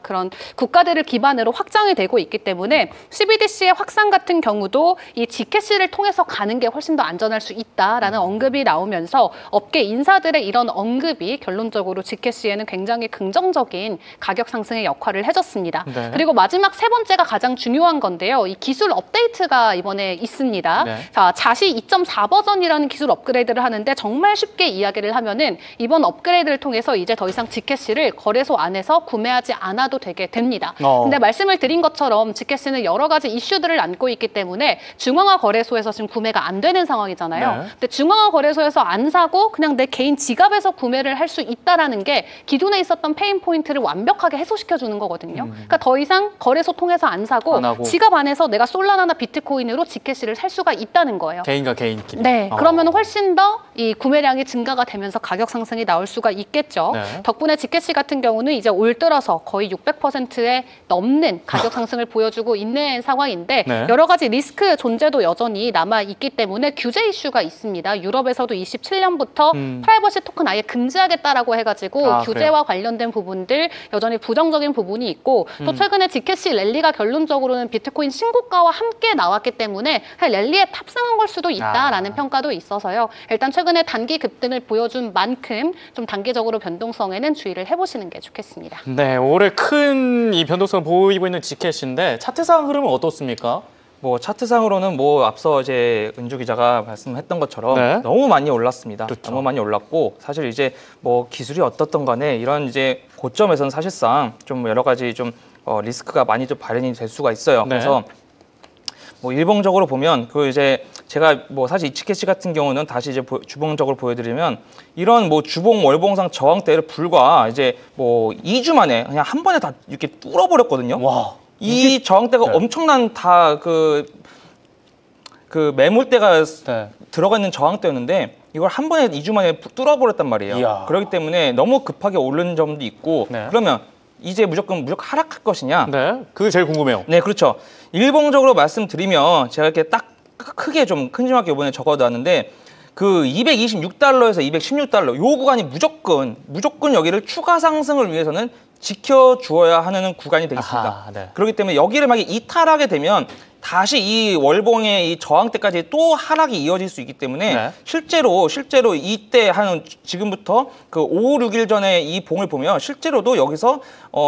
그런 국가들을 기반으로 확장이 되고 있기 때문에 CBDC의 확산 같은 경우도 이 지캐시를 통해서 가는 게 훨씬 더 안전할 수 있다라는 언급이 나오면서 업계 인사들의 이런 언급이 결론적으로 지캐시에는 굉장히 긍정적인 가격 상승의 역할을 해줬습니다. 그리고 마지막 세 번째가 가장 중요한 건데요. 이 기술 업데이트가 이번에 있습니다. 자, 자시 2.4 버전이라는 기술 업그레이드를 하는데 정말 쉽게 이야기를 하면은 이번 업그레이드를 통해서 이제 더 이상 지캐시를 거래소 안에서 구매하지 않아도 되게 됩니다. 근데 말씀을 드린 것처럼 지캐시는 여러 가지 이슈들을 안고 있기 때문에 중앙화 거래소에서 지금 구매가 안 되는 상황이잖아요. 근데 중앙화 거래소에서 안 사고 그냥 내 개인 지갑에서 구매를 할 수 있다라는 게 기존에 있었던 페인 포인트를 완벽하게 해소시켜 주는 보내주는 거거든요. 그러니까 더 이상 거래소 통해서 안 사고 안 하고. 지갑 안에서 내가 솔라나나 비트코인으로 지캐시를 살 수가 있다는 거예요. 개인과 개인끼리. 네, 그러면 훨씬 더 이 구매량이 증가가 되면서 가격 상승이 나올 수가 있겠죠. 네. 덕분에 지캐시 같은 경우는 이제 올 들어서 거의 600%에 넘는 가격 상승을 보여주고 있는 상황인데 네. 여러 가지 리스크 존재도 여전히 남아 있기 때문에 규제 이슈가 있습니다. 유럽에서도 27년부터 프라이버시 토큰 아예 금지하겠다라고 해가지고 규제와 관련된 부분들 여전히 부정적인 부분이 있고 또 최근에 지캐시 랠리가 결론적으로는 비트코인 신고가와 함께 나왔기 때문에 랠리에 탑승한 걸 수도 있다라는 평가도 있어서요. 일단 최근에 단기 급등을 보여준 만큼 좀 단기적으로 변동성에는 주의를 해보시는 게 좋겠습니다. 네, 올해 큰 이 변동성을 보이고 있는 지캐시인데 차트상 흐름은 어떻습니까? 뭐 차트상으로는 뭐 앞서 이제 은주 기자가 말씀했던 것처럼 네. 너무 많이 올랐습니다. 그렇죠. 너무 많이 올랐고 사실 이제 뭐 기술이 어떻던 간에 이런 이제 고점에서는 사실상 좀 여러 가지 좀 리스크가 많이 좀 발현이 될 수가 있어요. 네. 그래서 뭐 일봉적으로 보면 그 이제 제가 뭐 사실 이 지캐시 같은 경우는 다시 이제 주봉적으로 보여드리면 이런 뭐 주봉 월봉상 저항대를 불과 이제 뭐 2주 만에 그냥 한 번에 다 이렇게 뚫어버렸거든요. 와. 이 저항대가 네. 엄청난 다 그 매물대가 네. 들어가 있는 저항대였는데 이걸 한 번에 2주 만에 뚫어버렸단 말이에요. 이야. 그렇기 때문에 너무 급하게 오른 점도 있고 네. 그러면 이제 무조건 하락할 것이냐? 네, 그게 제일 궁금해요. 네, 그렇죠. 일봉적으로 말씀드리면 제가 이렇게 딱 크게 좀 큼지막하게 이번에 적어놨는데 그 226달러에서 216달러 요 구간이 무조건 여기를 추가 상승을 위해서는 지켜주어야 하는 구간이 되겠습니다. 아하, 네. 그렇기 때문에 여기를 만약에 이탈하게 되면 다시 이 월봉의 이 저항대까지 또 하락이 이어질 수 있기 때문에 네. 실제로 이때 한 지금부터 그 5, 6일 전에 이 봉을 보면 실제로도 여기서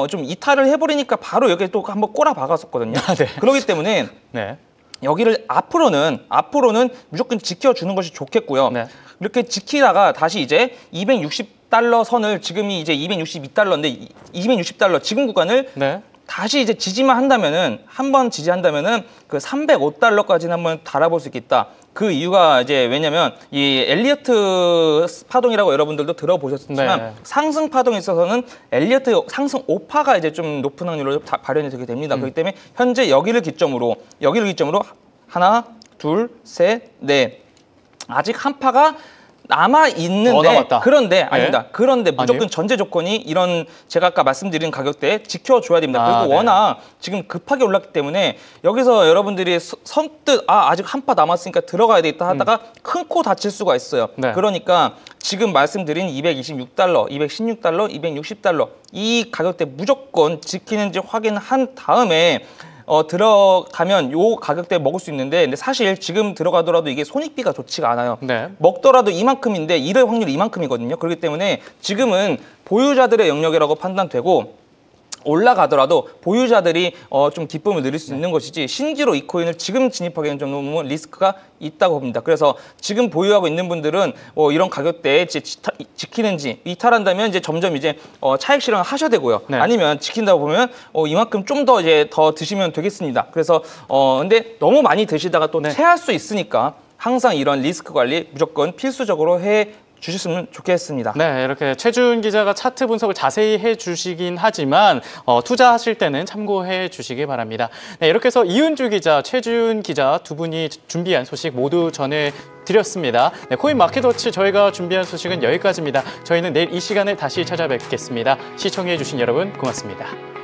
좀 이탈을 해버리니까 바로 여기에 또 한번 꼬라 박았었거든요. 네. 그렇기 때문에 네. 여기를 앞으로는 무조건 지켜주는 것이 좋겠고요. 네. 이렇게 지키다가 다시 이제 260달러 선을 지금이 이제 262달러인데 260달러 지금 구간을 네. 다시 이제 지지만 한다면은 한번 지지한다면은 그 305달러까지는 한번 달아볼 수 있겠다. 그 이유가 이제 왜냐면 이 엘리어트 파동이라고 여러분들도 들어보셨지만 네. 상승 파동에 있어서는 엘리어트 상승 오파가 이제 좀 높은 확률로 발현이 되게 됩니다. 그렇기 때문에 현재 여기를 기점으로 하나, 둘, 셋, 넷 아직 한 파가 남아 더 있는데 남았다. 그런데 네. 아닙니다. 그런데 무조건 아니에요? 전제 조건이 이런 제가 아까 말씀드린 가격대에 지켜줘야 됩니다. 그리고 네. 워낙 지금 급하게 올랐기 때문에 여기서 여러분들이 선뜻 아직 한 파 남았으니까 들어가야 되겠다 하다가 큰 코 다칠 수가 있어요. 네. 그러니까 지금 말씀드린 226달러, 216달러, 260달러 이 가격대 무조건 지키는지 확인한 다음에 들어가면 요 가격대에 먹을 수 있는데 근데 사실 지금 들어가더라도 이게 손익비가 좋지가 않아요. 네. 먹더라도 이만큼인데 잃을 확률이 이만큼이거든요. 그렇기 때문에 지금은 보유자들의 영역이라고 판단되고 올라가더라도 보유자들이 좀 기쁨을 누릴 수 있는 것이지 신규로 이 코인을 지금 진입하기에는 좀 너무 리스크가 있다고 봅니다. 그래서 지금 보유하고 있는 분들은 이런 가격대에 지키는지 이탈한다면 이제 점점 이제 차익 실현을 하셔야 되고요. 네. 아니면 지킨다고 보면 이만큼 좀 더 이제 더 드시면 되겠습니다. 그래서 근데 너무 많이 드시다가 또 네. 체할 수 있으니까 항상 이런 리스크 관리 무조건 필수적으로 해 주셨으면 좋겠습니다. 네, 이렇게 최준 기자가 차트 분석을 자세히 해주시긴 하지만 투자하실 때는 참고해 주시기 바랍니다. 네, 이렇게 해서 이은주 기자, 최준 기자 두 분이 준비한 소식 모두 전해드렸습니다. 네, 코인마켓워치 저희가 준비한 소식은 여기까지입니다. 저희는 내일 이 시간에 다시 찾아뵙겠습니다. 시청해 주신 여러분 고맙습니다.